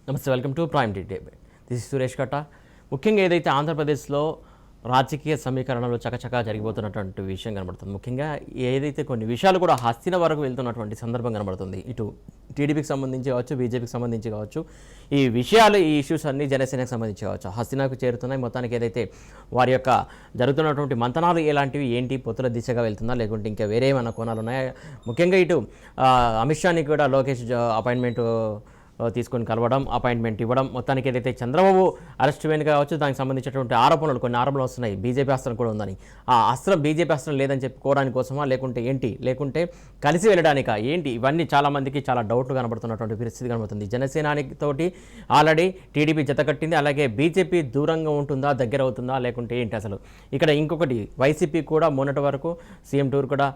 నమస్తే, welcome to prime debate. This is Suresh కట్ట. ముఖ్యంగా ఏదైతే ఆంధ్రప్రదేశ్లో రాజకీయ సమీకరణలు చకచకా జరిగిపోతున్నటువంటి విషయం కనబడుతుంది. ముఖ్యంగా ఏదైతే కొన్ని విషయాలు కూడా హస్తిన వరకు వెళ్తున్నటువంటి సందర్భం కనబడుతుంది. ఇటు టీడీపీకి సంబంధించి కావచ్చు, బీజేపీకి సంబంధించి కావచ్చు, ఈ విషయాలు ఈ ఇష్యూస్ అన్నీ జనసేనకు సంబంధించి కావచ్చు హస్తినకు చేరుతున్నాయి. మొత్తానికి ఏదైతే వారి యొక్క జరుగుతున్నటువంటి మంతనాలు ఎలాంటివి, ఏంటి, పొత్తుల దిశగా వెళ్తుందా లేకుంటే ఇంకా వేరే ఏమైనా కోణాలు ఉన్నాయా? ముఖ్యంగా ఇటు అమిత్ షాని కూడా లోకేష్ అపాయింట్మెంట్ తీసుకొని కలవడం, అపాయింట్మెంట్ ఇవ్వడం, మొత్తానికి ఏదైతే చంద్రబాబు అరెస్ట్ వెనుక కావచ్చు దానికి సంబంధించినటువంటి ఆరోపణలు, కొన్ని ఆరోపణలు వస్తున్నాయి. బీజేపీ అస్త్రం కూడా ఉందని, ఆ అస్త్రం బీజేపీ అస్త్రం లేదని చెప్పుకోవడానికి కోసమా లేకుంటే ఏంటి, లేకుంటే కలిసి వెళ్ళడానికా ఏంటి, ఇవన్నీ చాలామందికి చాలా డౌట్లు కనబడుతున్నటువంటి పరిస్థితి కనబడుతుంది. జనసేనతోటి ఆల్రెడీ టీడీపీ జత కట్టింది. అలాగే బీజేపీ దూరంగా ఉంటుందా, దగ్గర అవుతుందా లేకుంటే ఏంటి అసలు? ఇక్కడ ఇంకొకటి, వైసీపీ కూడా మొన్నటి వరకు సీఎం టూర్ కూడా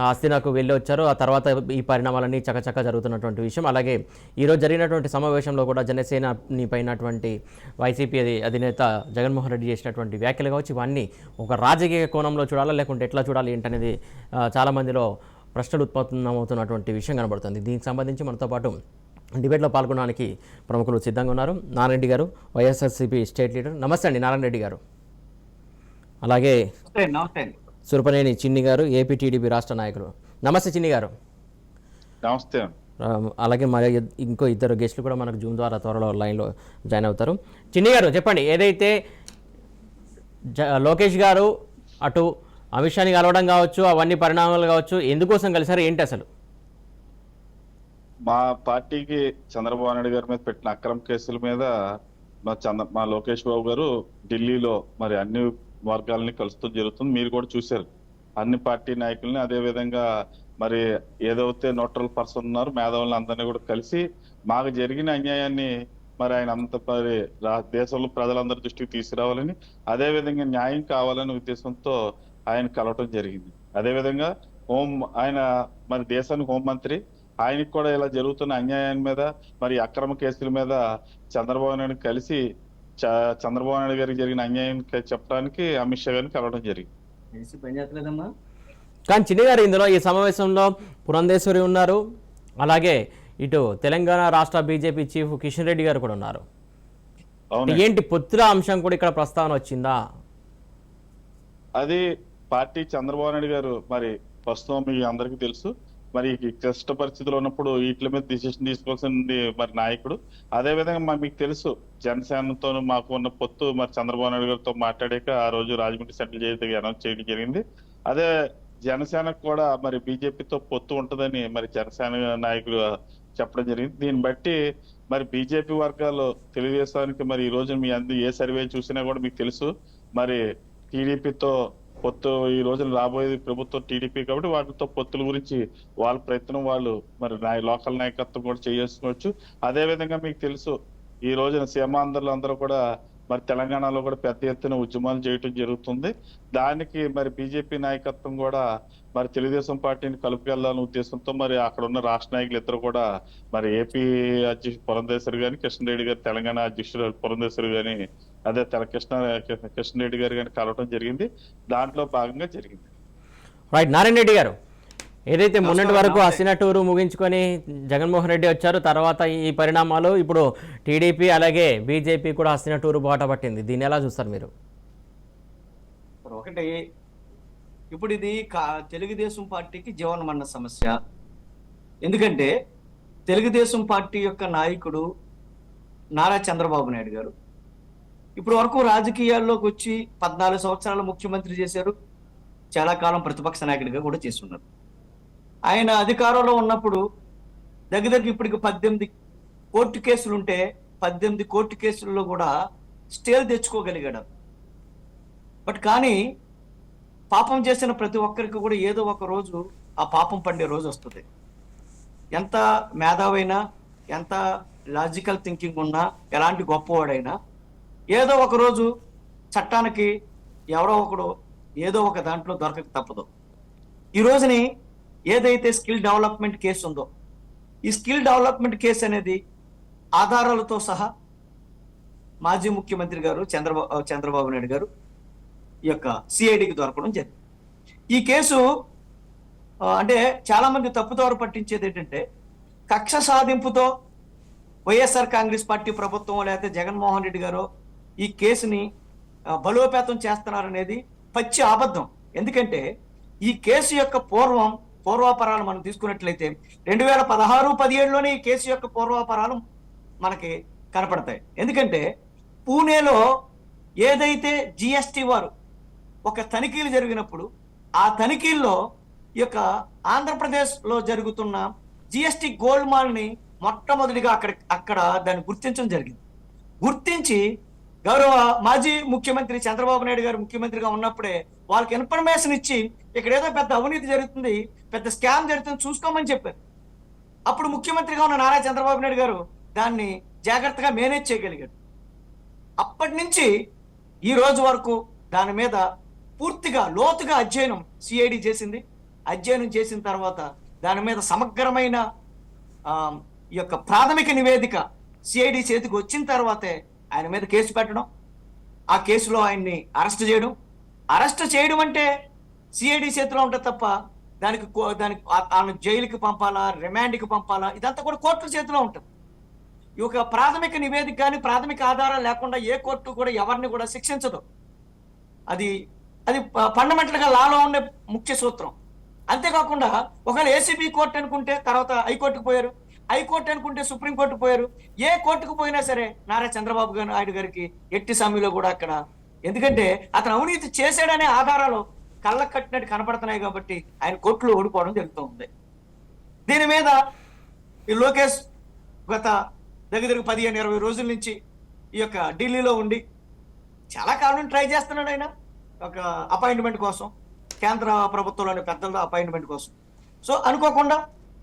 హస్తినాకు వెళ్ళి వచ్చారు. ఆ తర్వాత ఈ పరిణామాలన్నీ చకచక జరుగుతున్నటువంటి విషయం. అలాగే ఈరోజు జరిగినటువంటి సమావేశంలో కూడా జనసేన పైనటువంటి వైసీపీ అధినేత జగన్మోహన్ రెడ్డి చేసినటువంటి వ్యాఖ్యలు కావచ్చు, ఇవన్నీ ఒక రాజకీయ కోణంలో చూడాలా లేకుంటే ఎట్లా చూడాలి ఏంటనేది చాలామందిలో ప్రశ్నలు ఉత్పన్నమవుతున్నటువంటి విషయం కనబడుతుంది. దీనికి సంబంధించి మనతో పాటు డిబేట్లో పాల్గొనడానికి ప్రముఖులు సిద్ధంగా ఉన్నారు. నారాయణ రెడ్డి గారు, వైఎస్ఆర్సీపీ స్టేట్ లీడర్. నమస్తే అండి నారాయణ రెడ్డి గారు. అలాగే సురపనేని చిన్ని గారు, ఏపీ టీడీపీ రాష్ట్ర నాయకులు. నమస్తే చిన్ని గారు. నమస్తే. అలాగే మరి ఇంకో ఇద్దరు గెస్టులు కూడా మనకు జూమ్ ద్వారా త్వరలో లైన్లో జాయిన్ అవుతారు. చిన్ని గారు చెప్పండి, ఏదైతే లోకేష్ గారు అటు అమిత్ షాని కలవడం కావచ్చు, అవన్నీ పరిణామాలు కావచ్చు, ఎందుకోసం కలిసారు, ఏంటి అసలు? మా పార్టీకి చంద్రబాబు నాయుడు గారి మీద పెట్టిన అక్రమ కేసుల మీద మా లోకేష్ బాబు గారు ఢిల్లీలో మరి అన్ని వర్గాలని కలుస్తూ జరుగుతుంది. మీరు కూడా చూశారు అన్ని పార్టీ నాయకుల్ని. అదే విధంగా మరి ఏదైతే న్యూట్రల్ పర్సన్ ఉన్నారు మేధావులను అందరినీ కూడా కలిసి మాకు జరిగిన అన్యాయాన్ని మరి ఆయన అంత మరి దేశంలో ప్రజలందరి దృష్టికి తీసుకురావాలని, అదే విధంగా న్యాయం కావాలనే ఉద్దేశంతో ఆయన కలవటం జరిగింది. అదే విధంగా ఆయన మరి దేశానికి హోంమంత్రి, ఆయనకి కూడా ఇలా జరుగుతున్న అన్యాయం మీద మరి అక్రమ కేసుల మీద చంద్రబాబు నాయుడు కలిసి చంద్రబాబు నాయుడు గారికి జరిగిన అన్యాయం చెప్పడానికి అమిత్ షా గారిని కలవడం జరిగింది. కానీ చిన్ని గారు, ఇందులో ఈ సమావేశంలో పురంధేశ్వరి ఉన్నారు, అలాగే ఇటు తెలంగాణ రాష్ట్ర బీజేపీ చీఫ్ కిషన్ రెడ్డి గారు కూడా ఉన్నారు. ఏంటి పొత్తుల అంశం కూడా ఇక్కడ ప్రస్తావన వచ్చిందా? అది పార్టీ చంద్రబాబు నాయుడు గారు మరి ప్రస్తుతం మీ అందరికీ తెలుసు మరి కష్ట పరిస్థితులు ఉన్నప్పుడు వీటి మీద డిసిషన్ తీసుకోవాల్సింది మరి నాయకుడు. అదే విధంగా మీకు తెలుసు జనసేనతో మాకు ఉన్న పొత్తు మరి చంద్రబాబు నాయుడు గారితో మాట్లాడాక ఆ రోజు రాజమండ్రి సెంట్రల్ జైలు అనౌన్స్ చేయడం జరిగింది. అదే జనసేనకు కూడా మరి బీజేపీతో పొత్తు ఉంటుందని మరి జనసేన నాయకులు చెప్పడం జరిగింది. దీన్ని బట్టి మరి బీజేపీ వర్గాలు తెలుగుదేశానికి మరి ఈ రోజు మీ ఏ సర్వే చూసినా కూడా మీకు తెలుసు మరి టీడీపీతో పొత్తు ఈ రోజున రాబోయేది ప్రభుత్వం టీడీపీ కాబట్టి వాటితో పొత్తుల గురించి వాళ్ళ ప్రయత్నం వాళ్ళు మరి లోకల్ నాయకత్వం కూడా చేసుకోవచ్చు. అదే విధంగా మీకు తెలుసు ఈ రోజున సీమాంధ్రులు అందరూ కూడా మరి తెలంగాణలో కూడా పెద్ద ఎత్తున ఉద్యమాలు చేయటం జరుగుతుంది. దానికి మరి బీజేపీ నాయకత్వం కూడా మరి తెలుగుదేశం పార్టీని కలుపుకెళ్లాలనే ఉద్దేశంతో మరి అక్కడ ఉన్న రాష్ట్ర నాయకులు ఇద్దరు కూడా మరి ఏపీ అధ్యక్షుడు పురంధేశ్వరి గాని, కిషన్ రెడ్డి గారు తెలంగాణ అధ్యక్షుడు పురంధేశ్వరి గాని, అదే కిషన్ రెడ్డి గారు కానీ కలవడం జరిగింది. దాంట్లో భాగంగా జరిగింది. రైట్. నారాయణ రెడ్డి గారు, ఏదైతే మొన్నటి వరకు హస్తిన టూరు ముగించుకొని జగన్మోహన్ రెడ్డి వచ్చారు, తర్వాత ఈ పరిణామాలు ఇప్పుడు టీడీపీ అలాగే బీజేపీ కూడా హస్తిన టూరు బాట పట్టింది, దీన్ని ఎలా చూస్తారు మీరు? ఒకటి, ఇప్పుడు ఇది తెలుగుదేశం పార్టీకి జీవనమన్న సమస్య. ఎందుకంటే తెలుగుదేశం పార్టీ యొక్క నాయకుడు నారా చంద్రబాబు నాయుడు గారు ఇప్పుడు వరకు రాజకీయాల్లోకి వచ్చి 14 సంవత్సరాలు ముఖ్యమంత్రి చేశారు, చాలా కాలం ప్రతిపక్ష నాయకుడిగా కూడా చేస్తున్నారు. ఆయన అధికారంలో ఉన్నప్పుడు దగ్గరికి ఇప్పటికి 18 కోర్టు కేసులు ఉంటే 18 కోర్టు కేసుల్లో కూడా స్టేలు తెచ్చుకోగలిగాడు. బట్ కానీ పాపం చేసిన ప్రతి ఒక్కరికి కూడా ఏదో ఒక రోజు ఆ పాపం పండే రోజు వస్తుంది. ఎంత మేధావైనా, ఎంత లాజికల్ థింకింగ్ ఉన్నా, ఎలాంటి గొప్పవాడైనా ఏదో ఒక రోజు చట్టానికి ఎవరో ఒకడు ఏదో ఒక దాంట్లో దొరకక తప్పదు. ఈ రోజుని ఏదైతే స్కిల్ డెవలప్మెంట్ కేసు ఉందో, ఈ స్కిల్ డెవలప్మెంట్ కేసు అనేది ఆధారాలతో సహా మాజీ ముఖ్యమంత్రి గారు చంద్రబాబు నాయుడు గారు ఈ యొక్క సిఐడికి దొరకడం జరిగింది. ఈ కేసు అంటే చాలా మంది తప్పుదోవ పట్టించేది ఏంటంటే కక్ష సాధింపుతో వైఎస్ఆర్ కాంగ్రెస్ పార్టీ ప్రభుత్వం లేకపోతే జగన్మోహన్ రెడ్డి గారు ఈ కేసుని బలోపేతం చేస్తున్నారనేది పచ్చి అబద్ధం. ఎందుకంటే ఈ కేసు యొక్క పూర్వాపరాలు మనం తీసుకున్నట్లయితే 2016-17లోనే ఈ కేసు యొక్క పూర్వాపరాలు మనకి కనపడతాయి. ఎందుకంటే పూణేలో ఏదైతే జిఎస్టి వారు ఒక తనిఖీలు జరిగినప్పుడు ఆ తనిఖీల్లో ఈ యొక్క ఆంధ్రప్రదేశ్లో జరుగుతున్న జిఎస్టి గోల్మాల్ ని మొట్టమొదటిగా అక్కడ దాన్ని గుర్తించడం జరిగింది. గుర్తించి గౌరవ మాజీ ముఖ్యమంత్రి చంద్రబాబు నాయుడు గారు ముఖ్యమంత్రిగా ఉన్నప్పుడే వాళ్ళకి ఇన్ఫర్మేషన్ ఇచ్చి ఇక్కడ ఏదో పెద్ద అవినీతి జరుగుతుంది, పెద్ద స్కామ్ జరుగుతుంది, చూసుకోమని చెప్పారు. అప్పుడు ముఖ్యమంత్రిగా ఉన్న నారా చంద్రబాబు నాయుడు గారు దాన్ని జాగ్రత్తగా మేనేజ్ చేయగలిగాడు. అప్పటి నుంచి ఈ రోజు వరకు దాని మీద పూర్తిగా లోతుగా అధ్యయనం సిఐడి చేసింది. అధ్యయనం చేసిన తర్వాత దాని మీద సమగ్రమైన ఈ యొక్క ప్రాథమిక నివేదిక సిఐడి చేతికి వచ్చిన తర్వాతే ఆయన మీద కేసు పెట్టడం, ఆ కేసులో ఆయన్ని అరెస్ట్ చేయడం అంటే సిఐడి చేతిలో ఉంటుంది తప్ప దానికి ఆయన జైలుకి పంపాలా, రిమాండ్కి పంపాలా, ఇదంతా కూడా కోర్టుల చేతిలో ఉంటుంది. ఈ యొక్క ప్రాథమిక నివేదిక కానీ ప్రాథమిక ఆధారాలు లేకుండా ఏ కోర్టు కూడా ఎవరిని కూడా శిక్షించదు. అది ఫండమెంటల్ గా లాలో ఉండే ముఖ్య సూత్రం. అంతేకాకుండా ఒకవేళ ఏసీబీ కోర్టు అనుకుంటే తర్వాత హైకోర్టుకు పోయారు, హైకోర్టు అనుకుంటే సుప్రీంకోర్టుకు పోయారు. ఏ కోర్టుకు పోయినా సరే నారా చంద్రబాబు నాయుడు గారికి ఎట్టి సమయంలో కూడా అక్కడ, ఎందుకంటే అతను అవినీతి చేశాడనే ఆధారాలు కళ్ళకు కట్టినట్టు కనపడుతున్నాయి కాబట్టి ఆయన కోర్టులో ఓడిపోవడం జరుగుతూ ఉంది. దీని మీద ఈ లోకేష్ గత దగ్గర 15-20 రోజుల నుంచి ఈ యొక్క ఢిల్లీలో ఉండి చాలా కాలం ట్రై చేస్తున్నాడు ఆయన ఒక అపాయింట్మెంట్ కోసం, కేంద్ర ప్రభుత్వంలోని పెద్దల అపాయింట్మెంట్ కోసం. సో అనుకోకుండా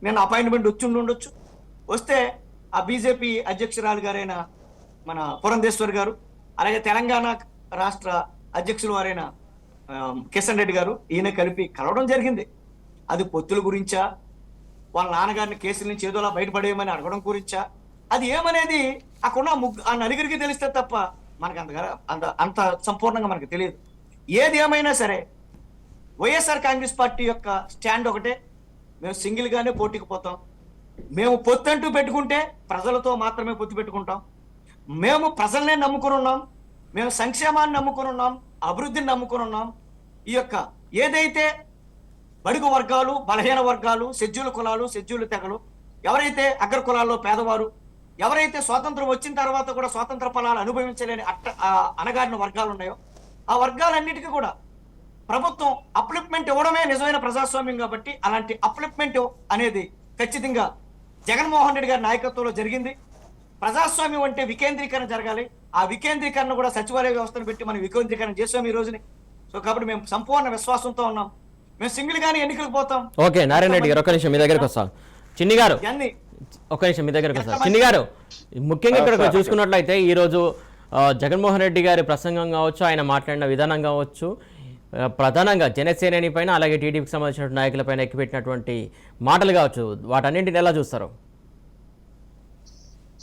నేను అపాయింట్మెంట్ ఉండొచ్చు. వస్తే ఆ బీజేపీ అధ్యక్షురాలు గారైన మన పురంధేశ్వర్ గారు, అలాగే తెలంగాణ రాష్ట్ర అధ్యక్షులు వారైన కిషన్ రెడ్డి గారు ఈయన కలిపి కలవడం జరిగింది. అది పొత్తుల గురించా, వాళ్ళ నాన్నగారిని కేసుల నుంచి ఏదోలా బయటపడేయమని అడగడం గురించా, అది ఏమనేది అక్కడ ఆ నలుగురికి తెలిస్తే తప్ప మనకు అంత సంపూర్ణంగా మనకు తెలియదు. ఏది ఏమైనా సరే వైఎస్ఆర్ కాంగ్రెస్ పార్టీ యొక్క స్టాండ్ ఒకటే, మేము సింగిల్ గానే పోటీకి పోతాం. మేము పొత్తు అంటూ పెట్టుకుంటే ప్రజలతో మాత్రమే పొత్తు పెట్టుకుంటాం. మేము ప్రజల్నే నమ్ముకుని ఉన్నాం, మేము సంక్షేమాన్ని నమ్ముకుని ఉన్నాం, అభివృద్ధిని నమ్ముకుని ఉన్నాం. ఈ యొక్క ఏదైతే బడుగు వర్గాలు, బలహీన వర్గాలు, షెడ్యూల్ కులాలు, షెడ్యూల్ తెగలు, ఎవరైతే అగ్ర కులాల్లో పేదవారు, ఎవరైతే స్వాతంత్రం వచ్చిన తర్వాత కూడా స్వాతంత్ర ఫలాలు అనుభవించలేని అణగారిన వర్గాలు ఉన్నాయో ఆ వర్గాలన్నిటికీ కూడా ప్రభుత్వం అప్లిప్మెంట్ ఇవ్వడమే నిజమైన ప్రజాస్వామ్యం. కాబట్టి అలాంటి అప్లిప్మెంట్ అనేది ఖచ్చితంగా జగన్మోహన్ రెడ్డి గారి నాయకత్వంలో జరిగింది. ప్రజాస్వామ్యం అంటే వికేంద్రీకరణ జరగాలి. ఆ వికేంద్రీకరణ కూడా సచివాలయ వ్యవస్థను పెట్టి మనం వికేంద్రీకరణ చేసాం ఈ రోజుని. సో కాబట్టి మేము సంపూర్ణ విశ్వాసంతో ఉన్నాం. మేము సింగిల్ గానీ ఎన్నికలకు పోతాం. ఓకే నారాయణ రెడ్డి గారు ఒక నిమిషం మీ దగ్గరకు వస్తాం. చిన్ని గారు ఒక నిమిషం మీ దగ్గరకు వస్తాం. చిన్ని గారు, ముఖ్యంగా ఇక్కడ చూసుకున్నట్లయితే ఈరోజు జగన్మోహన్ రెడ్డి గారి ప్రసంగం కావచ్చు, ఆయన మాట్లాడిన విధానం కావచ్చు, ప్రధానంగా జనసేనని పైన అలాగే టీడీపీకి సంబంధించిన నాయకులపైన ఎక్కిపెట్టినటువంటి మాటలు కావచ్చు, వాటన్నింటిని ఎలా చూస్తారు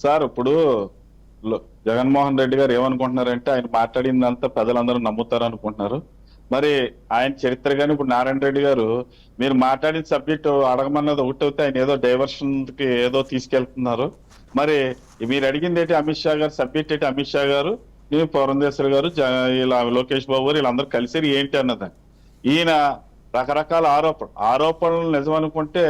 సార్? ఇప్పుడు జగన్మోహన్ రెడ్డి గారు ఏమనుకుంటున్నారంటే ఆయన మాట్లాడిందంతా ప్రజలందరూ నమ్ముతారు అనుకుంటున్నారు. మరి ఆయన చరిత్ర కానీ ఇప్పుడు నారాయణ రెడ్డి గారు మీరు మాట్లాడిన సబ్జెక్ట్ అడగమన్నది ఒకటి అవుతే ఆయన ఏదో డైవర్షన్ కి ఏదో తీసుకెళ్తున్నారు. మరి మీరు అడిగింది ఏంటి అమిత్ షా గారు సబ్జెక్ట్ ఏంటి, అమిత్ షా గారు, నేను పురంధేశ్వర్ గారు, ఇలా లోకేష్ బాబు గారు వీళ్ళందరూ కలిసి ఏంటి అన్నదాన్ని. ఈయన రకరకాల ఆరోపణలు నిజం అనుకుంటే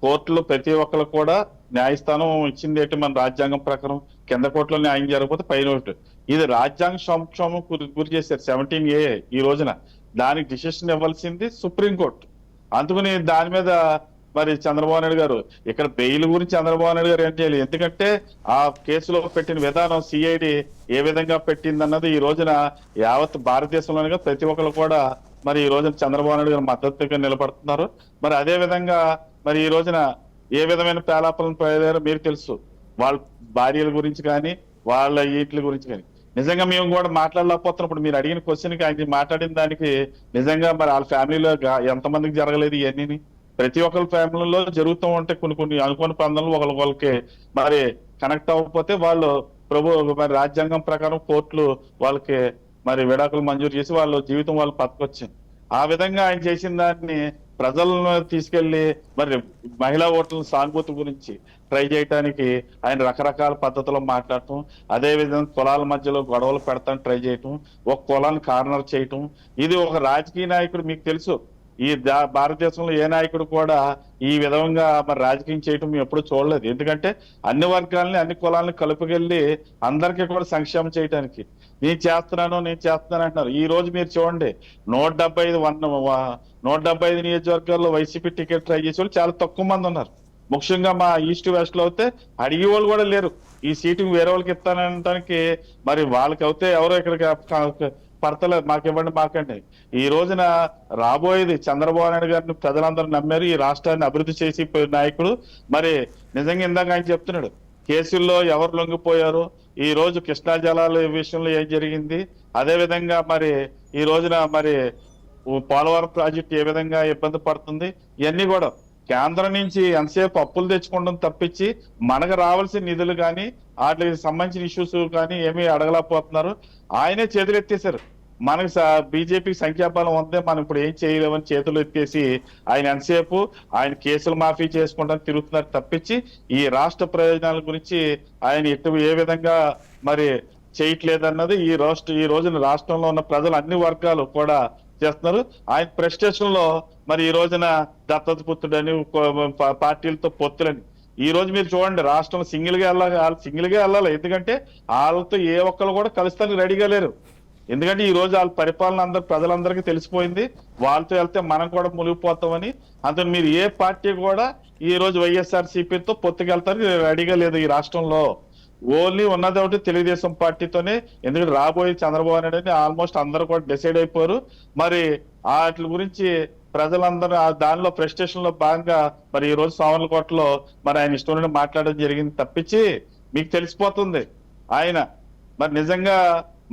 కోర్టులో ప్రతి ఒక్కరు కూడా న్యాయస్థానం ఇచ్చింది ఏంటి మన రాజ్యాంగం ప్రకారం, కింద కోర్టులో న్యాయం జరగకపోతే పైన ఒకటి. ఇది రాజ్యాంగ సంక్షోభం గురి చేశారు 17A ఈ రోజున. దానికి డిసిషన్ ఇవ్వాల్సింది సుప్రీంకోర్టు. అందుకని దాని మీద మరి చంద్రబాబు నాయుడు గారు ఇక్కడ బెయిల్ గురించి చంద్రబాబు నాయుడు గారు ఏం చేయాలి, ఎందుకంటే ఆ కేసులో పెట్టిన విధానం సిఐడి ఏ విధంగా పెట్టింది అన్నది ఈ రోజున యావత్ భారతదేశంలోనే ప్రతి ఒక్కరు కూడా మరి ఈ రోజున చంద్రబాబు నాయుడు గారు మద్దతుగా నిలబడుతున్నారు. మరి అదే విధంగా మరి ఈ రోజున ఏ విధమైన పేలాపలను పోయారో మీరు తెలుసు, వాళ్ళ భార్యల గురించి కానీ వాళ్ళ వీటి గురించి కానీ. నిజంగా మేము కూడా మాట్లాడలేకపోతున్నప్పుడు మీరు అడిగిన క్వశ్చన్కి ఆయన మాట్లాడిన దానికి నిజంగా మరి వాళ్ళ ఫ్యామిలీలో ఎంతమందికి జరగలేదు ఇవన్నీ. ప్రతి ఒక్కరి ఫ్యామిలీలో జరుగుతూ ఉంటే కొన్ని అనుకోని పందాలు ఒకరికి మరి కనెక్ట్ అవ్వకపోతే వాళ్ళు మరి రాజ్యాంగం ప్రకారం కోర్టులు వాళ్ళకి మరి విడాకులు మంజూరు చేసి వాళ్ళ జీవితం వాళ్ళు బతకొచ్చింది. ఆ విధంగా ఆయన చేసిన దాన్ని ప్రజలను తీసుకెళ్లి మరి మహిళా ఓట్ల సానుభూతి గురించి ట్రై చేయడానికి ఆయన రకరకాల పద్ధతుల్లో మాట్లాడటం, అదే విధంగా కులాల మధ్యలో గొడవలు పెడతాను ట్రై చేయటం, ఒక కులాన్ని కార్నర్ చేయటం, ఇది ఒక రాజకీయ నాయకుడు మీకు తెలుసు. ఈ భారతదేశంలో ఏ నాయకుడు కూడా ఈ విధంగా మరి రాజకీయం చేయటం ఎప్పుడు చూడలేదు. ఎందుకంటే అన్ని వర్గాలని అన్ని కులాలని కలుపుకెళ్ళి అందరికీ కూడా సంక్షేమం చేయడానికి నేను చేస్తున్నాను అంటున్నారు. ఈ రోజు మీరు చూడండి 175 నియోజకవర్గాల్లో వైసీపీ టికెట్ ట్రై చేసే వాళ్ళు చాలా తక్కువ మంది ఉన్నారు. ముఖ్యంగా మా ఈస్ట్ వెస్ట్ లో అయితే అడిగే వాళ్ళు కూడా లేరు. ఈ సీటు వేరే వాళ్ళకి ఇస్తానంటానికి మరి వాళ్ళకి అయితే ఎవరో ఇక్కడ పడతలేదు, మాకు ఇవ్వండి మాకండి. ఈ రోజున రాబోయేది చంద్రబాబు నాయుడు గారిని ప్రజలందరూ నమ్మారు. ఈ రాష్ట్రాన్ని అభివృద్ధి చేసి నాయకుడు. మరి నిజంగా ఇందాక ఆయన చెప్తున్నాడు కేసుల్లో ఎవరు లొంగిపోయారు, ఈ రోజు కృష్ణా జలాల విషయంలో ఏం జరిగింది, అదే విధంగా మరి ఈ రోజున మరి పోలవరం ప్రాజెక్టు ఏ విధంగా ఇబ్బంది పడుతుంది, ఇవన్నీ కూడా కేంద్రం నుంచి ఎంతసేపు అప్పులు తెచ్చుకోవడం తప్పించి మనకు రావాల్సిన నిధులు కానీ వాటికి సంబంధించిన ఇష్యూస్ కానీ ఏమీ అడగలేకపోతున్నారు. ఆయనే చేతులు ఎత్తేశారు. మనకు బీజేపీ సంఖ్యాబలం ఉందే మనం ఇప్పుడు ఏం చేయలేమని చేతులు ఎత్తేసి ఆయన ఎంతసేపు ఆయన కేసులు మాఫీ చేసుకుంటాను తిరుగుతున్నారు తప్పించి ఈ రాష్ట్ర ప్రయోజనాల గురించి ఆయన ఏ విధంగా మరి చేయట్లేదన్నది ఈ రోజున రాష్ట్రంలో ఉన్న ప్రజలు అన్ని వర్గాలు కూడా చేస్తున్నారు. ఆయన ప్రెస్టేషన్ లో మరి ఈ రోజున దత్తత పుత్రుడని పార్టీలతో పొత్తులని ఈ రోజు మీరు చూడండి రాష్ట్రం సింగిల్ గా వెళ్ళాలి. ఎందుకంటే వాళ్ళతో ఏ ఒక్కరు కూడా కలుస్తానికి రెడీగా లేరు. ఎందుకంటే ఈ రోజు వాళ్ళ పరిపాలన ప్రజలందరికీ తెలిసిపోయింది. వాళ్ళతో వెళ్తే మనం కూడా మునిగిపోతామని. అందుకని మీరు ఏ పార్టీ కూడా ఈ రోజు వైఎస్ఆర్సీపీతో పొత్తుకెళ్తానికి రెడీగా లేదు ఈ రాష్ట్రంలో. ఓన్లీ ఉన్నది ఒకటి తెలుగుదేశం పార్టీతోనే. ఎందుకంటే రాబోయే చంద్రబాబు నాయుడు అని ఆల్మోస్ట్ అందరూ కూడా డిసైడ్ అయిపోయారు. మరి వాటి గురించి ప్రజలందరూ దానిలో ప్రెస్టేషన్ లో భాగంగా మరి ఈ రోజు సామర్లకోటలో మరి ఆయన ఇష్టం మాట్లాడడం జరిగింది తప్పించి మీకు తెలిసిపోతుంది ఆయన మరి నిజంగా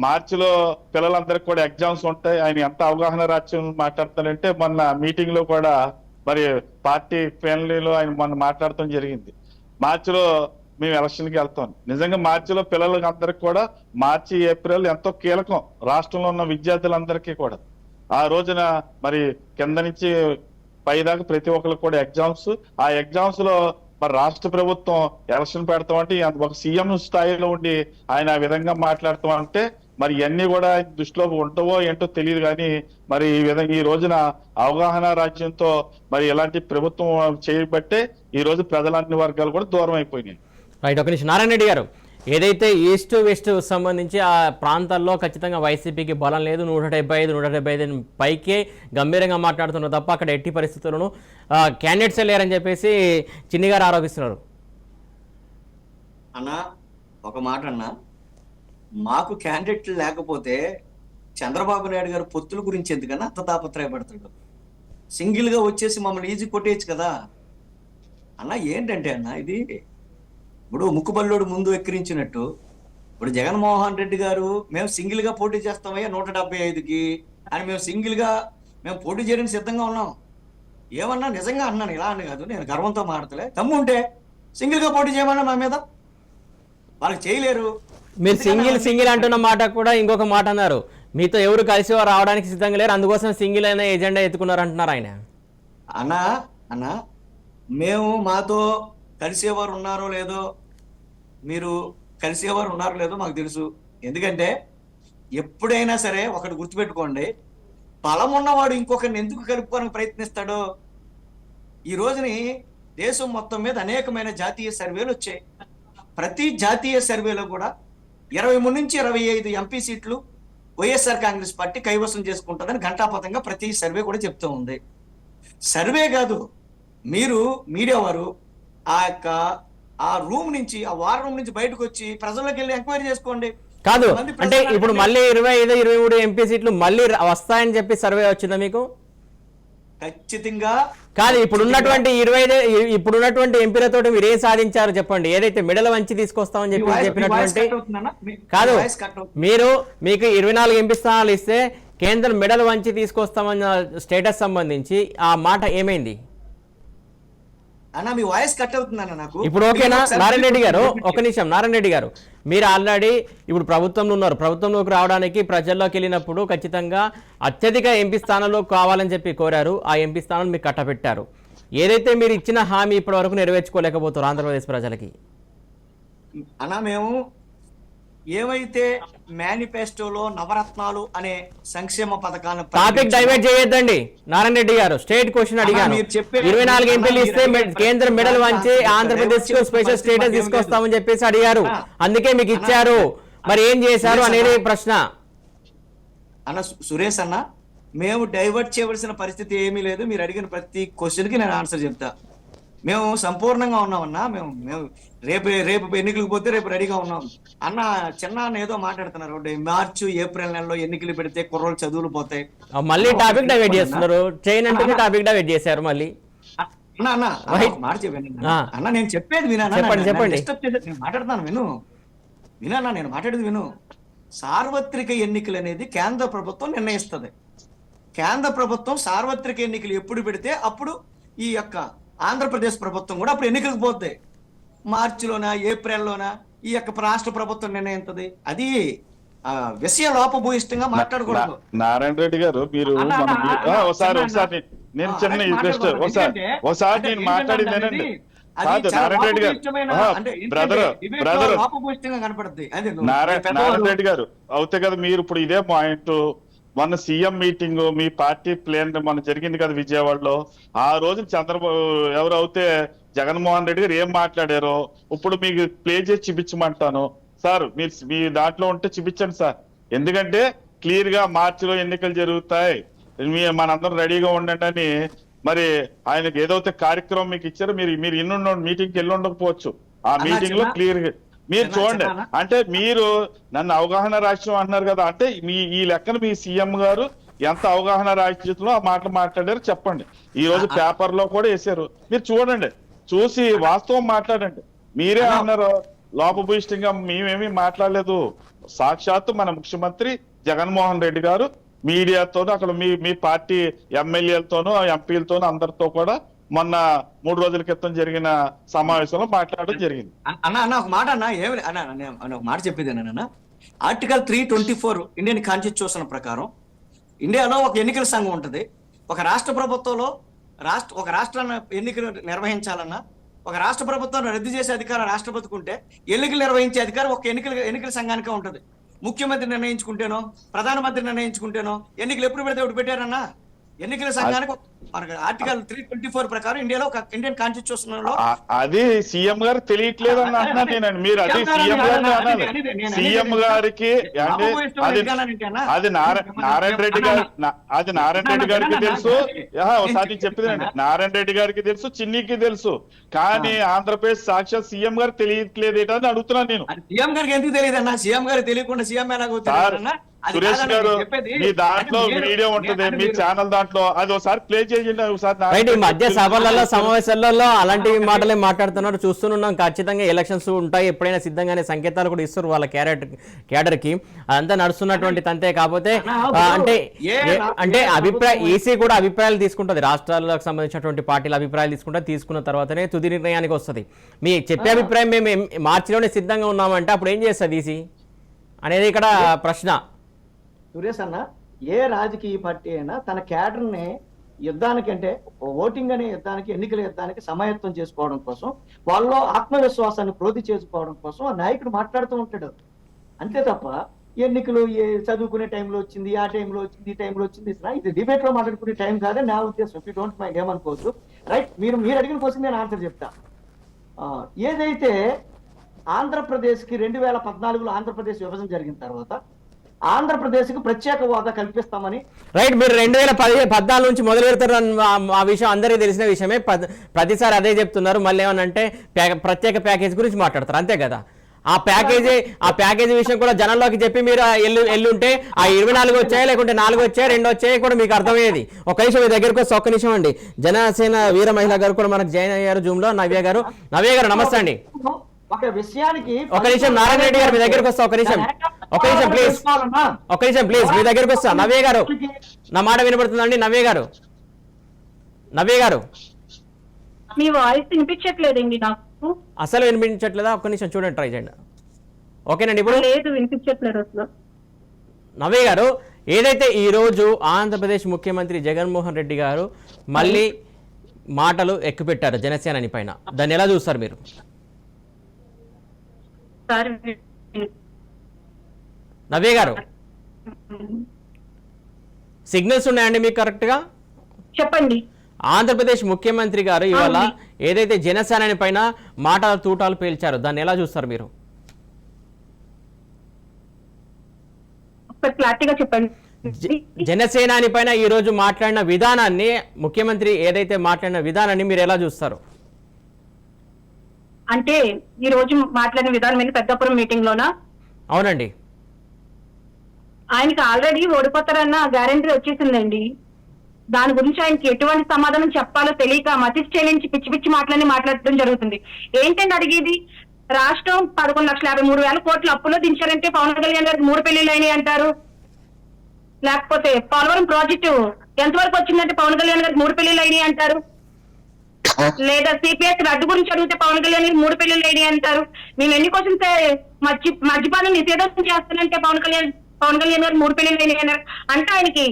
మార్చిలో పిల్లలందరికీ కూడా ఎగ్జామ్స్ ఉంటాయి. ఆయన ఎంత అవగాహన రాజ్యం మాట్లాడుతారంటే మొన్న మీటింగ్ లో కూడా మరి పార్టీ ఫ్యామిలీలో ఆయన మొన్న మాట్లాడటం జరిగింది. మార్చిలో మేము ఎలక్షన్ కి వెళ్తాం. నిజంగా మార్చిలో పిల్లలకి అందరికి కూడా మార్చి ఏప్రిల్ ఎంతో కీలకం రాష్ట్రంలో ఉన్న విద్యార్థులందరికీ కూడా. ఆ రోజున మరి కింద నుంచి పైదాకా ప్రతి ఒక్కరికి కూడా ఎగ్జామ్స్. ఆ ఎగ్జామ్స్ లో మరి రాష్ట్ర ప్రభుత్వం ఎలక్షన్ పెడతామంటే ఒక సీఎం స్థాయిలో ఉండి ఆయన ఆ విధంగా మాట్లాడతాం అంటే మరి ఇవన్నీ కూడా దృష్టిలో ఉంటావో ఏంటో తెలియదు. కానీ మరి ఈ విధంగా ఈ రోజున అవగాహన రాజ్యంతో మరి ఎలాంటి ప్రభుత్వం చేయబట్టే ఈ రోజు ప్రజలన్ని వర్గాలు కూడా దూరం అయిపోయినాయి. రైట్, ఒక నిమిషం. నారాయణ రెడ్డి గారు, ఏదైతే ఈస్ట్ వెస్ట్ సంబంధించి ఆ ప్రాంతాల్లో ఖచ్చితంగా వైసీపీకి బలం లేదు, 175 పైకే గంభీరంగా మాట్లాడుతున్నారు తప్ప అక్కడ ఎట్టి పరిస్థితుల్లోనూ క్యాండిడేట్స్ లేరని చెప్పేసి చిన్ని గారు ఆరోపిస్తున్నారు. అన్నా ఒక మాట అన్నా, మాకు క్యాండిడేట్లు లేకపోతే చంద్రబాబు నాయుడు గారు పొత్తుల గురించి ఎందుకన్నా అంత తాపత్రయపడతాడు? సింగిల్ గా వచ్చేసి మమ్మల్ని ఈజీ కొట్టేయచ్చు కదా అన్న. ఏంటంటే అన్న ఇది ఇప్పుడు ముక్కుబల్లోడు ముందు ఎక్కిరించినట్టు ఇప్పుడు జగన్మోహన్ రెడ్డి గారు మేము సింగిల్ గా పోటీ చేస్తామయ్యా 175కి అని మేము పోటీ చేయడానికి సిద్ధంగా ఉన్నాం. ఏమన్నా నిజంగా అన్నాను, ఇలా అని కాదు, నేను గర్వంతో మాట్లాడలే. తమ్ము ఉంటే సింగిల్ గా పోటీ చేయమన్నా మా మీద. వాళ్ళకి చేయలేరు. మీరు సింగిల్ అంటున్న మాట కూడా ఇంకొక మాట అన్నారు, మీతో ఎవరు కలిసి రావడానికి సిద్ధంగా లేరు, అందుకోసం సింగిల్ అనే ఎజెండా ఎత్తుకున్నారు అంటున్నారు ఆయన. అన్నా మేము మాతో కలిసేవారు ఉన్నారో లేదో, మీరు కలిసేవారు ఉన్నారో లేదో మాకు తెలుసు. ఎందుకంటే ఎప్పుడైనా సరే ఒకటి గుర్తుపెట్టుకోండి, బలం ఉన్నవాడు ఇంకొకరిని ఎందుకు కలుపుకోవడానికి ప్రయత్నిస్తాడో. ఈ రోజుని దేశం మొత్తం మీద అనేకమైన జాతీయ సర్వేలు వచ్చాయి. ప్రతి జాతీయ సర్వేలో కూడా 23 నుంచి 25 ఎంపీ సీట్లు వైఎస్ఆర్ కాంగ్రెస్ పార్టీ కైవసం చేసుకుంటుందని ఘంటాపథంగా ప్రతి సర్వే కూడా చెప్తూ ఉంది. సర్వే కాదు, మీరు మీడియా వారు ఆ రూమ్ నుంచి, ఆ వార్ రూమ్ నుంచి బయటకు వచ్చి ప్రజల్లోకి వెళ్ళి ఎంక్వైరీ చేసుకోండి. కాదు అంటే ఇప్పుడు మళ్ళీ 25, 23 ఎంపీ సీట్లు మళ్ళీ వస్తాయని చెప్పి సర్వే వచ్చిందా మీకు? ఖచ్చితంగా కాదు. ఇప్పుడున్నటువంటి 25 ఇప్పుడున్నటువంటి ఎంపీలతో మీరు ఏం సాధించారు చెప్పండి. ఏదైతే మెడల వంచి తీసుకొస్తామని చెప్పినటువంటి కాదు, మీకు 24 ఎంపీ స్థానాలు ఇస్తే కేంద్రం మెడల్ వంచి తీసుకొస్తామన్న స్టేటస్ సంబంధించి ఆ మాట ఏమైంది? అన్న మీ వాయిస్ కట్ అవుతుంది అన్న నాకు. ఇప్పుడు ఓకేనా నారాయణ రెడ్డి గారు? ఒక నిమిషం నారాయణ రెడ్డి గారు, మీరు ఆల్రెడీ ఇప్పుడు ప్రభుత్వంలో ఉన్నారు. ప్రభుత్వంలోకి రావడానికి ప్రజల్లోకి వెళ్ళినప్పుడు ఖచ్చితంగా అత్యధిక ఎంపీ స్థానంలో కావాలని చెప్పి కోరారు. ఆ ఎంపీ స్థానం మీకు కట్టబెట్టారు. ఏదైతే మీరు ఇచ్చిన హామీ ఇప్పటి వరకు నెరవేర్చుకోలేకపోతారు ఆంధ్రప్రదేశ్ ప్రజలకి. అన్న మేము ఏవైతే మేనిఫెస్టోలో నవరత్నాలు అనే సంక్షేమ పథకాలను టాపిక్ డైవర్ట్ చేయొద్దండి నారాయణ రెడ్డి గారు. స్టేట్ క్వశ్చన్ అడిగాను. 24 ఎంపీలు ఇస్తే కేంద్రం మెడల్ వంచి ఆంధ్రప్రదేశ్ కు స్పెషల్ స్టేటస్ తీసుకొస్తామని చెప్పేసి అడిగారు. అందుకే మీకు ఇచ్చారు. మరి ఏం చేశారు అనేది ప్రశ్న. అన్న సురేష్ అన్న, మేము డైవర్ట్ చేయవలసిన పరిస్థితి ఏమీ లేదు. మీరు అడిగిన ప్రతి క్వశ్చన్ కి నేను ఆన్సర్ చెప్తా. మేము సంపూర్ణంగా ఉన్నామన్నా. మేము రేపు ఎన్నికలకు పోతే రేపు రెడీగా ఉన్నాం అన్న. చిన్న ఏదో మాట్లాడుతున్నారు, మార్చి ఏప్రిల్ నెలలో ఎన్నికలు పెడితే కుర్రోళ్ళు చదువులు పోతాయి. మళ్ళీ టాపిక్ డైవర్ట్ చేస్తున్నారు. చైన్ అంటే టాపిక్ డైవర్ట్ చేశారు మళ్ళీ. అన్న మాట చెప్పాను అన్న, నేను చెప్పేది వినా? చెప్పండి. నేను మాట్లాడుతున్నాను వినా? నేను మాట్లాడేది విను. సార్వత్రిక ఎన్నికలు అనేది కేంద్ర ప్రభుత్వం నిర్ణయిస్తుంది. కేంద్ర ప్రభుత్వం సార్వత్రిక ఎన్నికలు ఎప్పుడు పెడితే అప్పుడు ఈ యొక్క ఆంధ్రప్రదేశ్ ప్రభుత్వం కూడా అప్పుడు ఎన్నికలకు పోతాయి. మార్చిలోనా ఏప్రిల్లోనా ఈ యొక్క రాష్ట్ర ప్రభుత్వం నిర్ణయిస్తుంది. అది విషయ లోపభూయిష్టంగా మాట్లాడకూడదు. నారాయణ రెడ్డి గారు, మీరు ఒకసారి నేను చిన్న ఒకసారి నేను మాట్లాడింది ఏనండి కాదు నారాయణ రెడ్డి గారు, కనపడుతుంది నారాయణ రెడ్డి గారు అవుతే కదా. మీరు ఇప్పుడు ఇదే పాయింట్ మొన్న సీఎం మీటింగ్ మీ పార్టీ ప్లేన్ మొన్న జరిగింది కదా విజయవాడలో. ఆ రోజు చంద్రబాబు ఎవరైతే జగన్మోహన్ రెడ్డి గారు ఏం మాట్లాడారో ఇప్పుడు మీకు ప్లే చేసి చూపించమంటాను సార్. మీరు మీ దాంట్లో ఉంటే చూపించండి సార్. ఎందుకంటే క్లియర్ గా మార్చిలో ఎన్నికలు జరుగుతాయి, మనందరం రెడీగా ఉండండి అని మరి ఆయనకి ఏదైతే కార్యక్రమం మీకు ఇచ్చారో మీరు మీటింగ్కి వెళ్ళి ఉండకపోవచ్చు. ఆ మీటింగ్ లో క్లియర్ గా మీరు చూడండి. అంటే మీరు నన్ను అవగాహన రాష్ట్రం అంటున్నారు కదా, అంటే ఈ లెక్కన మీ సీఎం గారు ఎంత అవగాహన రాష్ట్రంలో ఆ మాటలు మాట్లాడారు చెప్పండి. ఈ రోజు పేపర్ లో కూడా వేసారు. మీరు చూడండి, చూసి వాస్తవం మాట్లాడండి. మీరే అన్నారు లోపభూయిష్టంగా మేమేమీ మాట్లాడలేదు. సాక్షాత్తు మన ముఖ్యమంత్రి జగన్మోహన్ రెడ్డి గారు మీడియాతోనూ అక్కడ మీ పార్టీ ఎమ్మెల్యేలతోనూ ఎంపీలతోనూ అందరితో కూడా మొన్న 3 రోజుల క్రితం జరిగిన సమావేశంలో మాట్లాడడం జరిగింది. అన్న ఒక మాట అన్న, ఏమి అన్న ఒక మాట చెప్పేది అన్న. ఆర్టికల్ 324 ఇండియన్ కాన్స్టిట్యూషన్ ప్రకారం ఇండియాలో ఒక ఎన్నికల సంఘం ఉంటుంది. ఒక రాష్ట్ర ప్రభుత్వంలో ఒక రాష్ట్రాన్ని ఎన్నికలు నిర్వహించాలన్నా ఒక రాష్ట్ర ప్రభుత్వం రద్దు చేసే అధికారం రాష్ట్రపతికి ఉంటే ఎన్నికలు నిర్వహించే అధికారం ఒక ఎన్నికల సంఘానికే ఉంటుంది. ముఖ్యమంత్రి నిర్ణయించుకుంటేనో ప్రధానమంత్రి నిర్ణయించుకుంటేనో ఎన్నికలు ఎప్పుడు పెడితే ఒకటి పెట్టారన్నా. ఎన్నికల సంఘానికి ఆర్టికల్ 324 ప్రకారం ఇండియాలో ఒక ఇండియన్ కాన్స్టిట్యూషన్ లో అది సీఎం గారు తెలియట్లేదు అని అంటున్నాను నేను. మీరు అది సీఎం గారిని అనాలి. సీఎం గారికి అది నారాయణ రెడ్డి గారు, అది నారాయణ రెడ్డి గారికి తెలుసు. ఒకసారి చెప్పేదండి, నారాయణ రెడ్డి గారికి తెలుసు, చిన్నీకి తెలుసు. కానీ ఆంధ్రప్రదేశ్ సాక్షాత్ సీఎం గారు తెలియట్లేదు అని అడుగుతున్నాను నేను. సీఎం గారికి ఎందుకు తెలియదు అన్న? సీఎం గారు తెలియకుండా సీఎం ఎలాగవుతారన్నా? సురేష్ గారు మీ దాంట్లో వీడియో ఉంటుంది, మీ ఛానల్ దాంట్లో, అది ఒకసారి ప్లే చేయండి. ఒకసారి మధ్య సభలలో సమావేశాలలో అలాంటి మాటలే మాట్లాడుతున్నారు, చూస్తున్నాం. ఖచ్చితంగా ఎలక్షన్స్ ఉంటాయి, ఎప్పుడైనా సిద్ధంగానే సంకేతాలు కూడా ఇస్తారు వాళ్ళ క్యాడర్ కి. అదంతా నడుస్తున్నటువంటి తంతే. కాకపోతే అంటే ఈసీ కూడా అభిప్రాయాలు తీసుకుంటుంది. రాష్ట్రాలకు సంబంధించినటువంటి పార్టీల అభిప్రాయాలు తీసుకున్న తర్వాతనే తుది నిర్ణయానికి వస్తుంది. మీ చెప్పే అభిప్రాయం మేము మార్చిలోనే సిద్ధంగా ఉన్నామంటే అప్పుడు ఏం చేస్తుంది ఈసీ అనేది ఇక్కడ ప్రశ్న. సురేష్ అన్న, ఏ రాజకీయ పార్టీ అయినా తన క్యాడర్ని యుద్ధానికి, అంటే ఓటింగ్ అనే యుద్ధానికి, ఎన్నికల యుద్ధానికి సమాయత్తం చేసుకోవడం కోసం, వాళ్ళలో ఆత్మవిశ్వాసాన్ని ప్రోధి చేసుకోవడం కోసం ఆ నాయకుడు మాట్లాడుతూ ఉంటాడు. అంతే తప్ప ఎన్నికలు చదువుకునే టైంలో వచ్చింది, ఆ టైంలో వచ్చింది, ఈ టైంలో వచ్చింది, ఇది డిబేట్ లో మాట్లాడుకునే టైం కాదని నా ఉద్దేశం. ఇఫ్ యూ డోంట్ మైండ్ ఏమనుకోవచ్చు. రైట్, మీరు అడిగిన కోసం నేను ఆన్సర్ చెప్తా. ఏదైతే ఆంధ్రప్రదేశ్కి 2014లో ఆంధ్రప్రదేశ్ విభజన జరిగిన తర్వాత ఆంధ్రప్రదేశ్కి ప్రత్యేక హోదా కల్పిస్తామని, రైట్, మీరు 2014 నుంచి మొదలు పెడతారు. ఆ విషయం అందరికీ తెలిసిన విషయమే. ప్రతిసారి అదే చెప్తున్నారు. మళ్ళీ ఏమనంటే ప్రత్యేక ప్యాకేజ్ గురించి మాట్లాడతారు, అంతే కదా. ఆ ప్యాకేజీ విషయం కూడా జనంలోకి చెప్పి మీరు ఎల్లుంటే ఆ 24 వచ్చాయి, లేకుంటే 4 వచ్చాయి, 2 వచ్చాయి కూడా మీకు అర్థమయ్యేది. ఒక నిమిషం మీ దగ్గరకు వస్తే, ఒక్క నిమిషం అండి. జనసేన వీర మహిళ గారు కూడా మనకు జాయిన్ అయ్యారు జూమ్ లో. నవ్య గారు నమస్తే అండి. ఒక విషయానికి ఒక నిమిషం నారాయణ రెడ్డి గారు మీ దగ్గరకు వస్తా. ఒక నిమిషం ప్లీజ్ మీ దగ్గరకు వస్తా. నవ్య గారు, నా మాట వినపడుతుందండి? నవ్య గారు మీ వాయిస్ వినిపించట్లేదండి నాకు. అసలు వినిపించట్లేదా? ఒక్క నిమిషం చూడండి, ట్రై చేయండి. ఓకేనండి. ఇప్పుడు లేదు, వినిపించట్లేదు అసలు. నవ్య గారు, ఏదైతే ఈరోజు ఆంధ్రప్రదేశ్ ముఖ్యమంత్రి జగన్మోహన్ రెడ్డి గారు మళ్ళీ మాటలు ఎక్కుపెట్టారు జనసేనాని పైన, దాన్ని ఎలా చూస్తారు మీరు? సార్ నవ్య గారు, సిగ్నల్స్ ఉన్నాయండి మీకు కరెక్ట్గా? చెప్పండి. ఆంధ్రప్రదేశ్ ముఖ్యమంత్రి గారు ఇవాళ ఏదైతే జనసేనాని పైన మాటల తూటాలు పేల్చారో దాన్ని ఎలా చూస్తారు మీరు? క్లారిటీగా చెప్పండి. జనసేనాని పైన ఈ రోజు మాట్లాడిన విధానాన్ని, ముఖ్యమంత్రి ఏదైతే మాట్లాడిన విధానాన్ని మీరు ఎలా చూస్తారు? అంటే ఈ రోజు మాట్లాడిన విధానం ఏంటి? పెద్దాపురం మీటింగ్ లోనా? అవునండి. ఆయనకి ఆల్రెడీ ఓడిపోతారన్న గ్యారెంటీ వచ్చేసిందండి. దాని గురించి ఆయనకి ఎటువంటి సమాధానం చెప్పాలో తెలియక మతి చెల్లించి పిచ్చి పిచ్చి మాట్లాడటం జరుగుతుంది. ఏంటంటే అడిగేది, రాష్ట్రం 11,53,000 కోట్ల అప్పులో దించారంటే పవన్ కళ్యాణ్ గారికి 3 పెళ్లిళ్ళు అయినాయి అంటారు. లేకపోతే పోలవరం ప్రాజెక్టు ఎంతవరకు వచ్చిందంటే పవన్ కళ్యాణ్ గారికి 3 పెళ్లిళ్ళు అయినాయి అంటారు. లేదా సిపిఎస్ రద్దు గురించి అడిగితే పవన్ కళ్యాణ్ గారికి 3 పెళ్లిళ్ళు అయినాయి అంటారు. మేము ఎన్ని క్వశ్చన్స్ మద్యపానం నిషేధం చేస్తానంటే పవన్ కళ్యాణ్ గారికి 3 పెళ్లిళ్ళు అయినాయి అన్నారు. అంటే ఆయనకి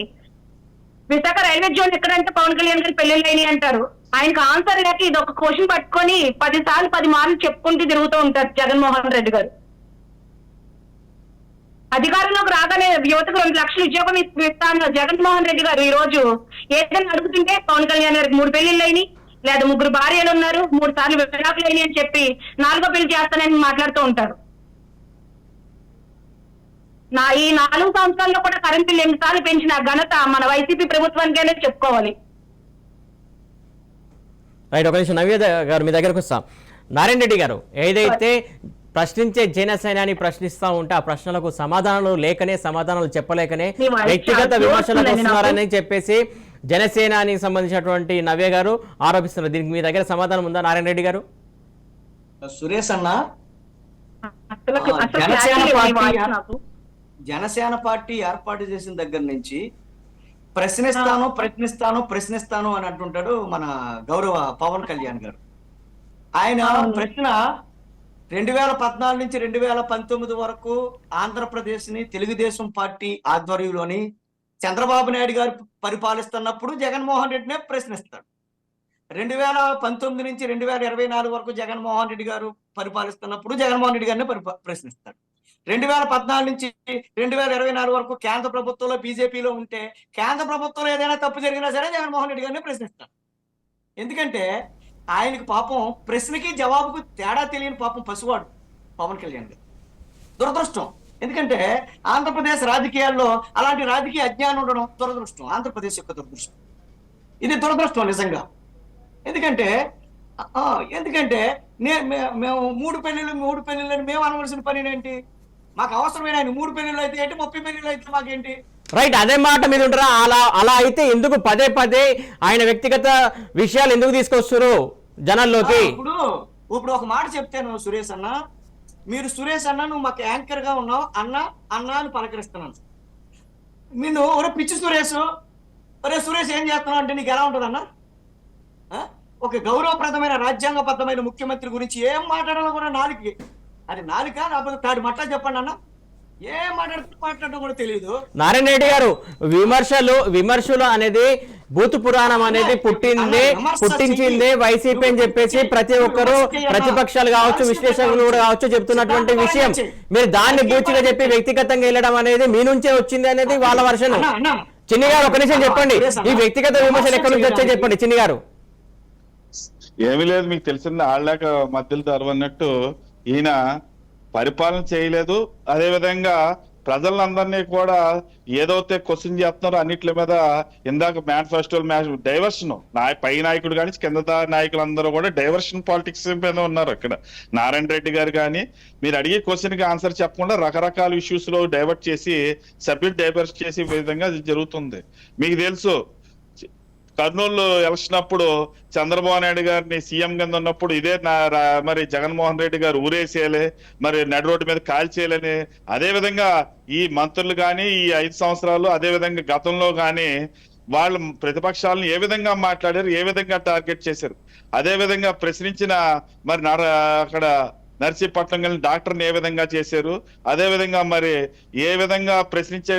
విశాఖ రైల్వే జోన్ ఎక్కడంటే పవన్ కళ్యాణ్ గారికి పెళ్లిళ్ళు అయినాయి అంటారు. ఆయనకు ఆన్సర్ లేక ఇది ఒక క్వశ్చన్ పట్టుకొని 10 సార్లు 10 మార్లు చెప్పుకుంటూ తిరుగుతూ ఉంటారు జగన్మోహన్ రెడ్డి గారు. అధికారంలోకి రాగానే యువతకు 2 లక్షల ఉద్యోగం ఇస్తాను జగన్మోహన్ రెడ్డి గారు. ఈ రోజు ఏదైనా అడుగుతుంటే పవన్ కళ్యాణ్ గారికి 3 పెళ్లిళ్ళు అయినాయి, లేదా 3 భార్యలు ఉన్నారు, 3 సార్లు విడాకులు అయినాయి అని చెప్పి 4వ పెళ్లి చేస్తానని మాట్లాడుతూ ఉంటారు. ఈ 4 సంవత్సరాల్లో కూడా కరెంట్ బిల్లు 8 సార్లు పెంచిన ఘనత మన వైసీపీ ప్రభుత్వానికైనా చెప్పుకోవాలి. రైట్, ఒక నిమిషం నవ్య గారు మీ దగ్గరకు వస్తాం. నారాయణ రెడ్డి గారు, ఏదైతే ప్రశ్నించే జనసేనాని ప్రశ్నిస్తా ఉంటే ఆ ప్రశ్నలకు సమాధానాలు చెప్పలేకనే వ్యక్తిగత విమర్శలకు వస్తున్నారని చెప్పేసి జనసేనానికి సంబంధించినటువంటి నవ్య గారు ఆరోపిస్తున్నారు. దీనికి మీ దగ్గర సమాధానం ఉందా నారాయణ రెడ్డి గారు? సురేష్ అన్న, జనసేన పార్టీ ఏర్పాటు చేసిన దగ్గర నుంచి ప్రశ్నిస్తాను అని అంటుంటాడు మన గౌరవ పవన్ కళ్యాణ్ గారు. ఆయన ప్రశ్న 2014 నుంచి 2019 వరకు ఆంధ్రప్రదేశ్ ని తెలుగుదేశం పార్టీ ఆధ్వర్యంలోని చంద్రబాబు నాయుడు గారు పరిపాలిస్తున్నప్పుడు జగన్మోహన్ రెడ్డినే ప్రశ్నిస్తాడు. 2019 నుంచి 2024 వరకు జగన్మోహన్ రెడ్డి గారు పరిపాలిస్తున్నప్పుడు జగన్మోహన్ రెడ్డి గారిని ప్రశ్నిస్తాడు. 2014 నుంచి 2024 వరకు కేంద్ర ప్రభుత్వంలో బీజేపీలో ఉంటే కేంద్ర ప్రభుత్వంలో ఏదైనా తప్పు జరిగినా సరే జగన్మోహన్ రెడ్డి గారిని ప్రశ్నిస్తాడు. ఎందుకంటే ఆయనకు పాపం ప్రశ్నకి జవాబుకు తేడా తెలియని పాపం పసివాడు పవన్ కళ్యాణ్ గారు. దురదృష్టం. ఎందుకంటే ఆంధ్రప్రదేశ్ రాజకీయాల్లో అలాంటి రాజకీయ అజ్ఞానం ఉండడం దురదృష్టం, ఆంధ్రప్రదేశ్ యొక్క దురదృష్టం. ఇది దురదృష్టం నిజంగా. ఎందుకంటే మేము 3 పెళ్లిళ్ళని మేము అనవలసిన పని ఏంటి? మాకు అవసరమైన ఆయన 3 పెళ్లిళ్ళు అయితే ఏంటి, 30 పెళ్లిళ్ళు అయితే మాకేంటి? రైట్, అదే మాట మీద ఉంటారా? అలా అయితే ఎందుకు పదే ఆయన వ్యక్తిగత విషయాలు ఎందుకు తీసుకొస్తారు జనాల్లోకి? ఇప్పుడు ఒక మాట చెప్తాను సురేష్ అన్న, మీరు సురేష్ అన్న నువ్వు మాకు యాంకర్ గా ఉన్నావు, అన్న అని పలకరిస్తున్నాను. నేను ఒరే పిచ్చి సురేష్, ఒరే సురేష్ ఏం చేస్తున్నావు అంటే నీకు ఎలా ఉంటుంది అన్న? ఒక గౌరవప్రదమైన రాజ్యాంగబద్ధమైన ముఖ్యమంత్రి గురించి ఏం మాట్లాడాలో కూడా అది నాలుక లేకపోతే తాడి మట్ట చెప్పండి అన్న. ఏం మాట్లాడటం కూడా తెలియదు. నారాయణ రెడ్డి గారు, విమర్శలు అనేది భూత పురాణం అనేది పుట్టించింది వైసీపీ అని చెప్పేసి ప్రతి ఒక్కరు ప్రతిపక్షాలు కావచ్చు, విశ్లేషకులు కూడా కావచ్చు చెప్తున్నటువంటి విషయం. మీరు దాన్ని బూచిగా చెప్పి వ్యక్తిగతంగా వెళ్ళడం అనేది మీ నుంచే వచ్చింది అనేది వాళ్ళ వర్షన్. చిన్ని గారు ఒక నిమిషం చెప్పండి, ఈ వ్యక్తిగత విమర్శలు ఎక్కడి నుంచి వచ్చాయి చెప్పండి చిన్ని గారు. ఏమీ లేదు, మీకు తెలిసింది ఆళ్ళాక మధ్యలో అరవన్నట్టు ఈయన పరిపాలన చేయలేదు. అదే విధంగా ప్రజలందరినీ కూడా ఏదైతే క్వశ్చన్ చేస్తున్నారో అన్నిటి మీద ఇందాక మేనిఫెస్టోల్ డైవర్షన్ పై నాయకుడు కానీ కింద నాయకులందరూ కూడా డైవర్షన్ పాలిటిక్స్ మీద ఉన్నారు. అక్కడ నారాయణ రెడ్డి గారు కానీ మీరు అడిగే క్వశ్చన్ కి ఆన్సర్ చెప్పకుండా రకరకాల ఇష్యూస్ లో డైవర్ట్ చేసి సబ్జెక్ట్ డైవర్ట్ చేసే విధంగా జరుగుతుంది. మీకు తెలుసు కర్నూలు ఎలక్షన్ అప్పుడు చంద్రబాబు నాయుడు గారిని సీఎం కింద ఉన్నప్పుడు ఇదే మరి జగన్మోహన్ రెడ్డి గారు ఊరేసేయాలి, మరి నడి రోడ్డు మీద కాల్చేయాలని, అదే విధంగా ఈ మంత్రులు కానీ ఈ 5 సంవత్సరాలు అదే విధంగా గతంలో కానీ వాళ్ళు ప్రతిపక్షాలను ఏ విధంగా మాట్లాడారు, ఏ విధంగా టార్గెట్ చేశారు, అదే విధంగా ప్రశ్నించిన మరి అక్కడ నర్సీపట్నం వెళ్ళిన డాక్టర్ని ఏ విధంగా చేశారు, అదే విధంగా మరి ఏ విధంగా ప్రశ్నించే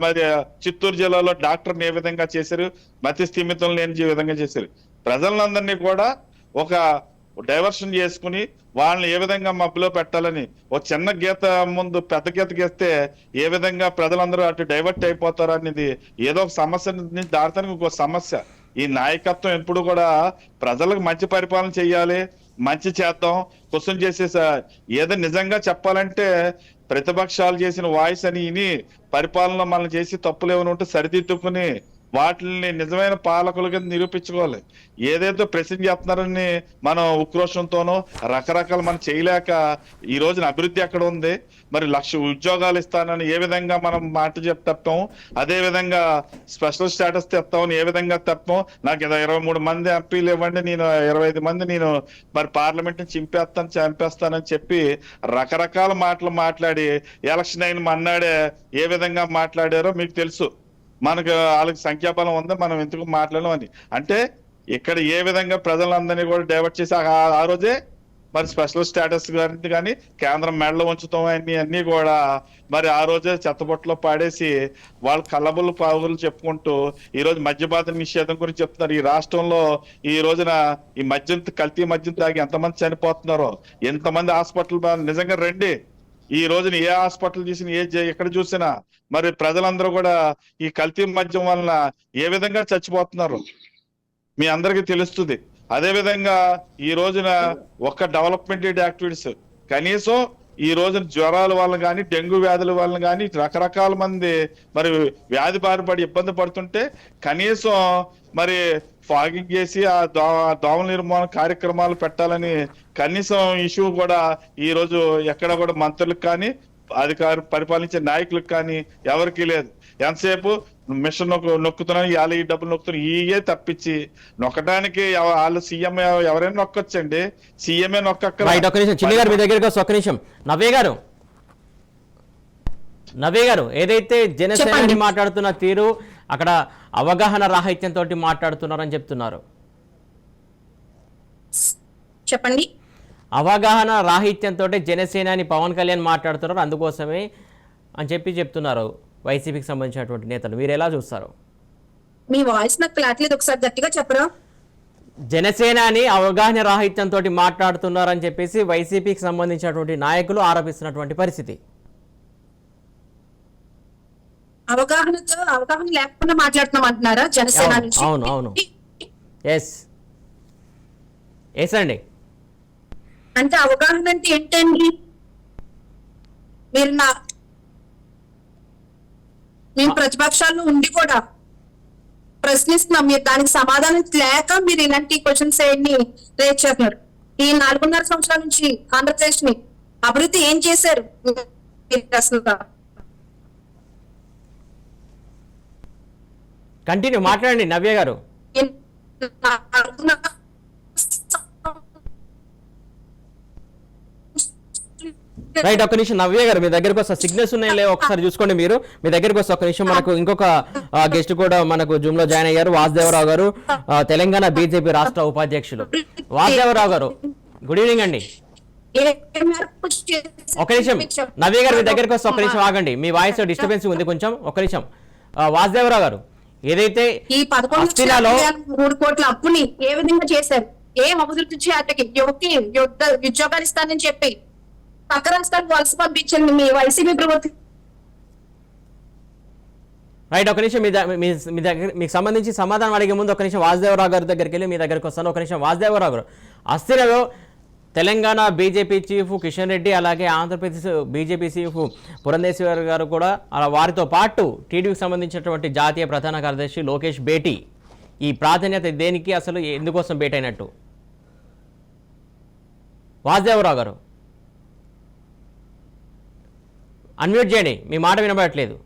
మరి చిత్తూరు జిల్లాలో డాక్టర్ని ఏ విధంగా చేశారు, మతి స్థిమితం లేని విధంగా చేశారు. ప్రజలందరినీ కూడా ఒక డైవర్షన్ చేసుకుని వాళ్ళని ఏ విధంగా మబ్బులో పెట్టాలని ఒక చిన్న గీత ముందు పెద్ద గీత గీస్తే ఏ విధంగా ప్రజలందరూ అటు డైవర్ట్ అయిపోతారు అనేది ఏదో ఒక సమస్యని దాడతానికి ఒక సమస్య. ఈ నాయకత్వం ఎప్పుడు కూడా ప్రజలకు మంచి పరిపాలన చేయాలి, మంచి చేద్దాం, క్వశ్చన్ చేసే ఏదో నిజంగా చెప్పాలంటే ప్రతిపక్షాలు చేసిన వాయిస్ అని విని పరిపాలన మనం చేసి తప్పులు ఏమైనా ఉంటే సరిదిద్దుకుని వాటిని నిజమైన పాలకులుగా నిరూపించుకోవాలి. ఏదైతే ప్రశ్న చేస్తున్నారని మనం ఉక్రోషంతోనో రకరకాల మనం చేయలేక ఈ రోజున అభివృద్ధి ఎక్కడ ఉంది, మరి 1,00,000 ఉద్యోగాలు ఇస్తానని ఏ విధంగా మనం మాట తప్పాం, అదే విధంగా స్పెషల్ స్టేటస్ తెస్తామని ఏ విధంగా తప్పాం. నాకు 23 మంది ఎంపీలు ఇవ్వండి, నేను 25 మంది నేను మరి పార్లమెంట్ ని చంపేస్తానని చెప్పి రకరకాల మాటలు మాట్లాడి ఎలక్షన్ అయిన మన్నాడే ఏ విధంగా మాట్లాడారో మీకు తెలుసు. మనకు వాళ్ళకి సంఖ్యాబలం ఉంది, మనం ఎందుకు మాట్లాడడం అని. అంటే ఇక్కడ ఏ విధంగా ప్రజలందరినీ కూడా డైవర్ట్ చేసి ఆ రోజే మరి స్పెషల్ స్టేటస్ గురించి కానీ కేంద్రం మెడలో ఉంచుతాం అన్ని కూడా మరి ఆ రోజే చెత్తబొట్టలో పాడేసి వాళ్ళు కళ్ళబుల్లు పావులు చెప్పుకుంటూ ఈ రోజు మద్యపాన నిషేధం గురించి చెప్తున్నారు. ఈ రాష్ట్రంలో ఈ రోజున ఈ కల్తీ మద్యం తాగి ఎంతమంది చనిపోతున్నారో, ఎంతమంది హాస్పిటల్ నిజంగా రండి. ఈ రోజున ఏ హాస్పిటల్ చూసినా ఎక్కడ చూసినా మరి ప్రజలందరూ కూడా ఈ కల్తీ మద్యం వలన ఏ విధంగా చచ్చిపోతున్నారు మీ అందరికీ తెలుస్తుంది. అదే విధంగా ఈ రోజున ఒక్క డెవలప్మెంట్ యాక్టివిటీస్ కనీసం ఈ రోజున జ్వరాల వల్ల కానీ డెంగ్యూ వ్యాధుల వల్ల కానీ రకరకాల మంది మరి వ్యాధి బారిపడి ఇబ్బంది పడుతుంటే కనీసం మరి ఫాగింగ్ చేసి ఆ దోమల నిర్మాణ కార్యక్రమాలు పెట్టాలని కనీసం ఇష్యూ కూడా ఈ రోజు ఎక్కడ కూడా మంత్రులకు కానీ పరిపాలించే నాయకులకు కానీ ఎవరికి లేదు. ఎంతసేపు మిషన్ నొక్కుతున్నాను, ఈ డబ్బులు నొక్కుతున్నాను, ఇవే తప్పించి నొక్కడానికి వాళ్ళు సీఎం ఎవరైనా నొక్కొచ్చండి, సీఎంఏ నొక్కక్క. చిన్ని గారు మీ దగ్గరికి ఒక్క నిమిషం. నవ్య గారు ఏదైతే జనసేన మాట్లాడుతున్న తీరు అక్కడ అవగాహన రాహిత్యంతో మాట్లాడుతున్నారని చెప్తున్నారు. చెప్పండి. అవగాహన రాహిత్యంతో జనసేనాని పవన్ కళ్యాణ్ మాట్లాడుతున్నారు, అందుకోసమే అని చెప్తున్నారు వైసీపీకి సంబంధించినటువంటి నేతలు. మీరు ఎలా చూస్తారు? మీ వాయిస్ నాకు క్లారిటీ ఒకసారి గట్టిగా చెప్పరా? జనసేనాని అవగాహన రాహిత్యంతో మాట్లాడుతున్నారని చెప్పేసి వైసీపీకి సంబంధించినటువంటి నాయకులు ఆరోపిస్తున్నటువంటి పరిస్థితి. అవగాహన లేకుండా మాట్లాడుతున్నాం అంటున్నారా జనసేన నుంచి? అవును అవును, ఎస్ అండి. అంటే అవగాహన అంటే ఏంటండి? మేము ప్రతిపక్షాల్లో ఉండి కూడా ప్రశ్నిస్తున్నాం, మీరు దానికి సమాధానం లేక మీరు ఇలాంటి క్వశ్చన్స్ రేజ్ చేస్తున్నారు. ఈ 4.5 సంవత్సరాల నుంచి ఆంధ్రప్రదేశ్ ని అభివృద్ధి ఏం చేశారు అసలు? కంటిన్యూ మాట్లాడండి నవ్య గారు. రైట్, ఒక్క నిమిషం నవ్య గారు మీ దగ్గరకు వస్తా. సిగ్నల్స్ ఉన్నాయి లేవు ఒకసారి చూసుకోండి. మీరు మీ దగ్గరకు వస్తే ఒక్క నిమిషం. మనకు ఇంకొక గెస్ట్ కూడా మనకు జూమ్ లో జాయిన్ అయ్యారు, వాసుదేవరావు గారు, తెలంగాణ బీజేపీ రాష్ట్ర ఉపాధ్యక్షులు. వాసుదేవరావు గారు గుడ్ ఈవినింగ్ అండి. ఒక నిమిషం నవ్య గారు మీ దగ్గరకు వస్తే ఒక్క నిమిషం ఆగండి, మీ వాయిస్ డిస్టర్బెన్స్ ఉంది కొంచెం. ఒక్క నిమిషం వాసుదేవరావు గారు, ఏదైతే ఈ 11,3 కోట్ల అప్పుని ఏ విధంగా చేశారు, ఏం అభివృద్ధి చేయాలి, ఉద్యోగాలు ఇస్తానని చెప్పి పక్క రాష్ట్రాలకు వలస పంపించండి మీ వైసీపీ ప్రభుత్వం. రైట్, ఒక నిమిషం మీ దగ్గర మీకు సంబంధించి సమాధానం అడిగే ముందు ఒక నిమిషం వాసుదేవరావు గారి దగ్గరికి వెళ్ళి మీ దగ్గరకు వస్తాను. ఒక నిమిషం వాసుదేవరావు గారు, అస్థిరలో తెలంగాణ బీజేపీ చీఫ్ కిషన్ రెడ్డి అలాగే ఆంధ్రప్రదేశ్ బీజేపీ చీఫ్ పురంధేశ్వర్ గారు కూడా వారితో పాటు టీడీపీకి సంబంధించినటువంటి జాతీయ ప్రధాన కార్యదర్శి లోకేష్ భేటీ. ఈ ప్రాధాన్యత దేనికి, అసలు ఎందుకోసం భేటీ అయినట్టు? వాసుదేవరావు గారు అన్మ్యూట్ చేయండి, మీ మాట వినబడట్లేదు.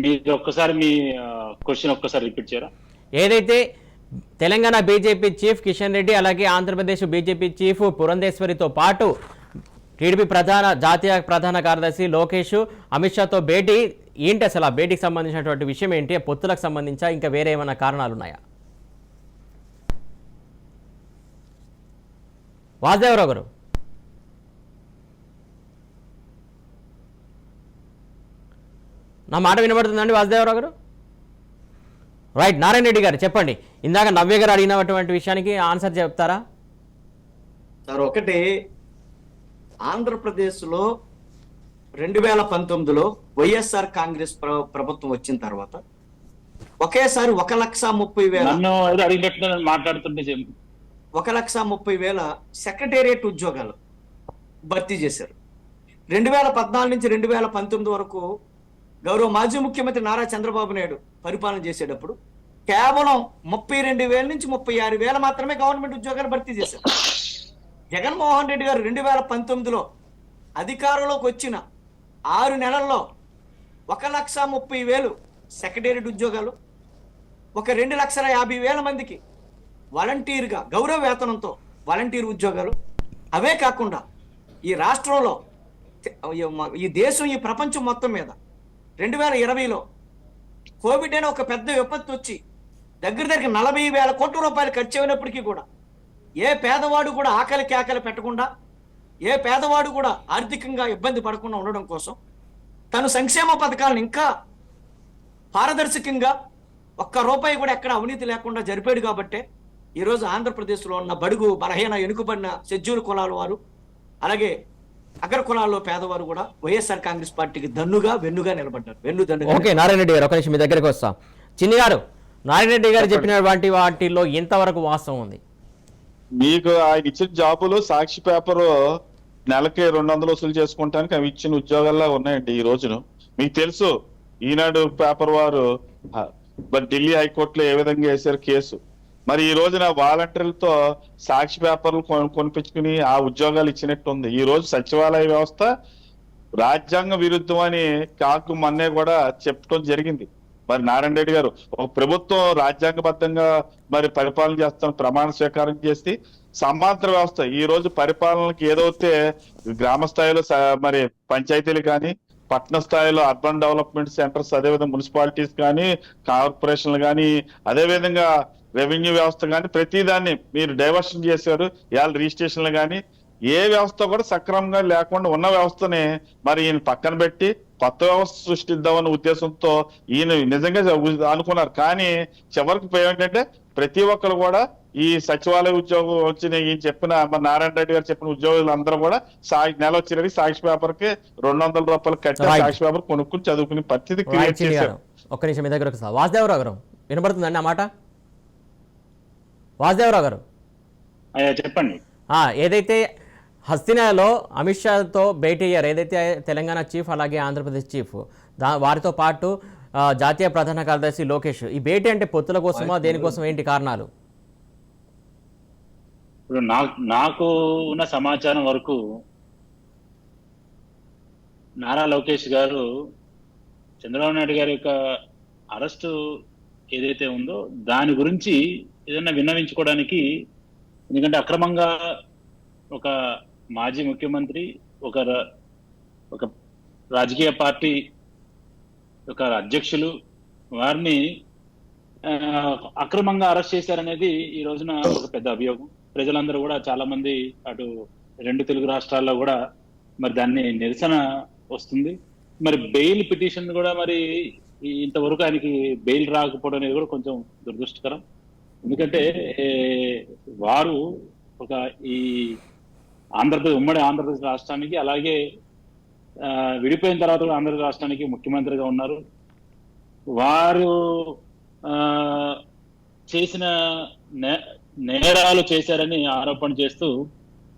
మీరు ఒక్కసారి మీ క్వశ్చన్ ఒక్కసారి రిపీట్ చేయరా? ఏదైతే తెలంగాణ బీజేపీ చీఫ్ కిషన్ రెడ్డి అలాగే ఆంధ్రప్రదేశ్ బీజేపీ చీఫ్ పురంధేశ్వరితో పాటు టీడీపీ జాతీయ ప్రధాన కార్యదర్శి లోకేష్ అమిత్ షాతో భేటీ ఏంటి అసలు ఆ భేటీకి సంబంధించినటువంటి విషయం ఏంటి? ఆ పొత్తులకు సంబంధించా ఇంకా వేరే ఏమైనా కారణాలు ఉన్నాయా? వాసుదేవరావు గారు, నా మాట వినబడుతుందండి వాసుదేవరావు గారు? రైట్, నారాయణ రెడ్డి గారు చెప్పండి. ఇందాక నవ్య గారు అడిగినటువంటి విషయానికి ఆన్సర్ చెప్తారా? సార్, ఒకటి, ఆంధ్రప్రదేశ్లో 2019లో వైఎస్ఆర్ కాంగ్రెస్ ప్రభుత్వం వచ్చిన తర్వాత ఒకేసారి 1,30,000 నన్ను ఏదో అడిగినట్టు మాట్లాడుతుంటే 1,30,000 సెక్రటేరియట్ ఉద్యోగాలు భర్తీ చేశారు. 2014 నుంచి 2019 వరకు గౌరవ మాజీ ముఖ్యమంత్రి నారా చంద్రబాబు నాయుడు పరిపాలన చేసేటప్పుడు కేవలం 32,000 నుంచి 36,000 మాత్రమే గవర్నమెంట్ ఉద్యోగాలు భర్తీ చేశారు. జగన్మోహన్ రెడ్డి గారు 2019లో అధికారంలోకి వచ్చిన 6 నెలల్లో 1,30,000 సెక్రటేరియట్ ఉద్యోగాలు, ఒక 2,50,000 మందికి వాలంటీర్గా గౌరవ వేతనంతో వాలంటీర్ ఉద్యోగాలు, అవే కాకుండా ఈ రాష్ట్రంలో, ఈ దేశం, ఈ ప్రపంచం మొత్తం మీద 2020లో కోవిడ్ అనే ఒక పెద్ద విపత్తు వచ్చి దగ్గర 40,000 కోట్ల రూపాయలు ఖర్చు అయినప్పటికీ కూడా ఏ పేదవాడు కూడా ఆకలి కేకలు పెట్టకుండా, ఏ పేదవాడు కూడా ఆర్థికంగా ఇబ్బంది పడకుండా ఉండడం కోసం తను సంక్షేమ పథకాలను ఇంకా పారదర్శకంగా ఒక్క రూపాయి కూడా ఎక్కడ అవినీతి లేకుండా జరిపాడు. కాబట్టే ఈరోజు ఆంధ్రప్రదేశ్లో ఉన్న బడుగు బలహీన ఎనుకబడిన షెడ్యూల్ కులాల వారు, అలాగే అగ్ర కులాల్లో పేదవారు కూడా వైఎస్ఆర్ కాంగ్రెస్ పార్టీకి వెన్నుగా నిలబడ్డారు. ఓకే, నారాయణ రెడ్డి గారు ఒక నిమిషం మీ దగ్గరికి వస్తాం. చిన్ని గారు, నారాయణ రెడ్డి గారు చెప్పినటువంటి వాటిల్లో ఎంతవరకు వాస్తవం ఉంది? మీకు ఆయన ఇచ్చిన జాబులు సాక్షి పేపర్ నెలకి 200 వసూలు చేసుకుంటానికి అవి ఇచ్చిన ఉద్యోగాల్లో ఉన్నాయండి ఈ రోజును. మీకు తెలుసు, ఈనాడు పేపర్ వారు ఢిల్లీ హైకోర్టులో ఏ విధంగా వేశారు కేసు. మరి ఈ రోజున వాలంటీర్లతో సాక్షి పేపర్లు కొనిపించుకుని ఆ ఉద్యోగాలు ఇచ్చినట్టు ఉంది. ఈ రోజు సచివాలయ వ్యవస్థ రాజ్యాంగ విరుద్ధం అని కాకు మొన్నే కూడా చెప్పడం జరిగింది. మరి నారాయణ రెడ్డి గారు, ఒక ప్రభుత్వం రాజ్యాంగబద్ధంగా మరి పరిపాలన చేస్తాను ప్రమాణ స్వీకారం చేసి సమాంతర వ్యవస్థ ఈ రోజు పరిపాలనకి ఏదైతే గ్రామ స్థాయిలో మరి పంచాయతీలు కానీ, పట్టణ స్థాయిలో అర్బన్ డెవలప్మెంట్ సెంటర్స్, అదేవిధంగా మున్సిపాలిటీస్ కానీ, కార్పొరేషన్లు కానీ, అదేవిధంగా రెవెన్యూ వ్యవస్థ కానీ, ప్రతిదాన్ని మీరు డైవర్షన్ చేశారు. ఇవాళ రిజిస్ట్రేషన్లు కానీ ఏ వ్యవస్థ కూడా సక్రమంగా లేకుండా ఉన్న వ్యవస్థని మరి ఈయన పక్కన పెట్టి కొత్త వ్యవస్థ సృష్టిద్దామన్న ఉద్దేశంతో ఈయన నిజంగా అనుకున్నారు. కానీ చివరికి ఏంటంటే ప్రతి ఒక్కరు కూడా ఈ సచివాలయ ఉద్యోగం వచ్చిన ఈయన చెప్పిన మరి నారాయణ రెడ్డి గారు చెప్పిన ఉద్యోగులు అందరూ కూడా నెల వచ్చినది సాక్షి పేపర్ కి 200 రూపాయలు కట్టి సాక్షి పేపర్ కొనుక్కుని చదువుకునే పరిస్థితి క్రియేట్ చేశారు. ఒక్క నిమిషం మీ దగ్గరకు వస్తా. వాసుదేవరావు గారు వినబడుతుందండి ఆ మాట? వాసుదేవరావు గారు చెప్పండి. ఏదైతే హస్తినాలో అమిత్ షాతో భేటీ అయ్యారు, ఏదైతే తెలంగాణ చీఫ్ అలాగే ఆంధ్రప్రదేశ్ చీఫ్, వారితో పాటు జాతీయ ప్రధాన కార్యదర్శి లోకేష్, ఈ భేటీ అంటే పొత్తుల కోసమా, దేనికోసం, ఏంటి కారణాలు? ఇప్పుడు నాకు ఉన్న సమాచారం వరకు నారా లోకేష్ గారు చంద్రబాబు నాయుడు గారి యొక్క అరెస్టు ఏదైతే ఉందో దాని గురించి ఏదైనా విన్నవించుకోవడానికి, ఎందుకంటే అక్రమంగా ఒక మాజీ ముఖ్యమంత్రి, ఒక రాజకీయ పార్టీ ఒక అధ్యక్షులు వారిని అక్రమంగా అరెస్ట్ చేశారనేది ఈ రోజున ఒక పెద్ద అభియోగం. ప్రజలందరూ కూడా చాలా మంది అటు 2 తెలుగు రాష్ట్రాల్లో కూడా మరి దాన్ని నిరసన వస్తుంది. మరి బెయిల్ పిటిషన్ కూడా మరి ఇంతవరకు ఆయనకి బెయిల్ రాకపోవడం అనేది కూడా కొంచెం దురదృష్టకరం. ఎందుకంటే వారు ఒక ఈ ఉమ్మడి ఆంధ్రప్రదేశ్ రాష్ట్రానికి, అలాగే విడిపోయిన తర్వాత కూడా ఆంధ్రప్రదేశ్ రాష్ట్రానికి ముఖ్యమంత్రిగా ఉన్నారు. వారు చేసిన నేరాలు చేశారని ఆరోపణ చేస్తూ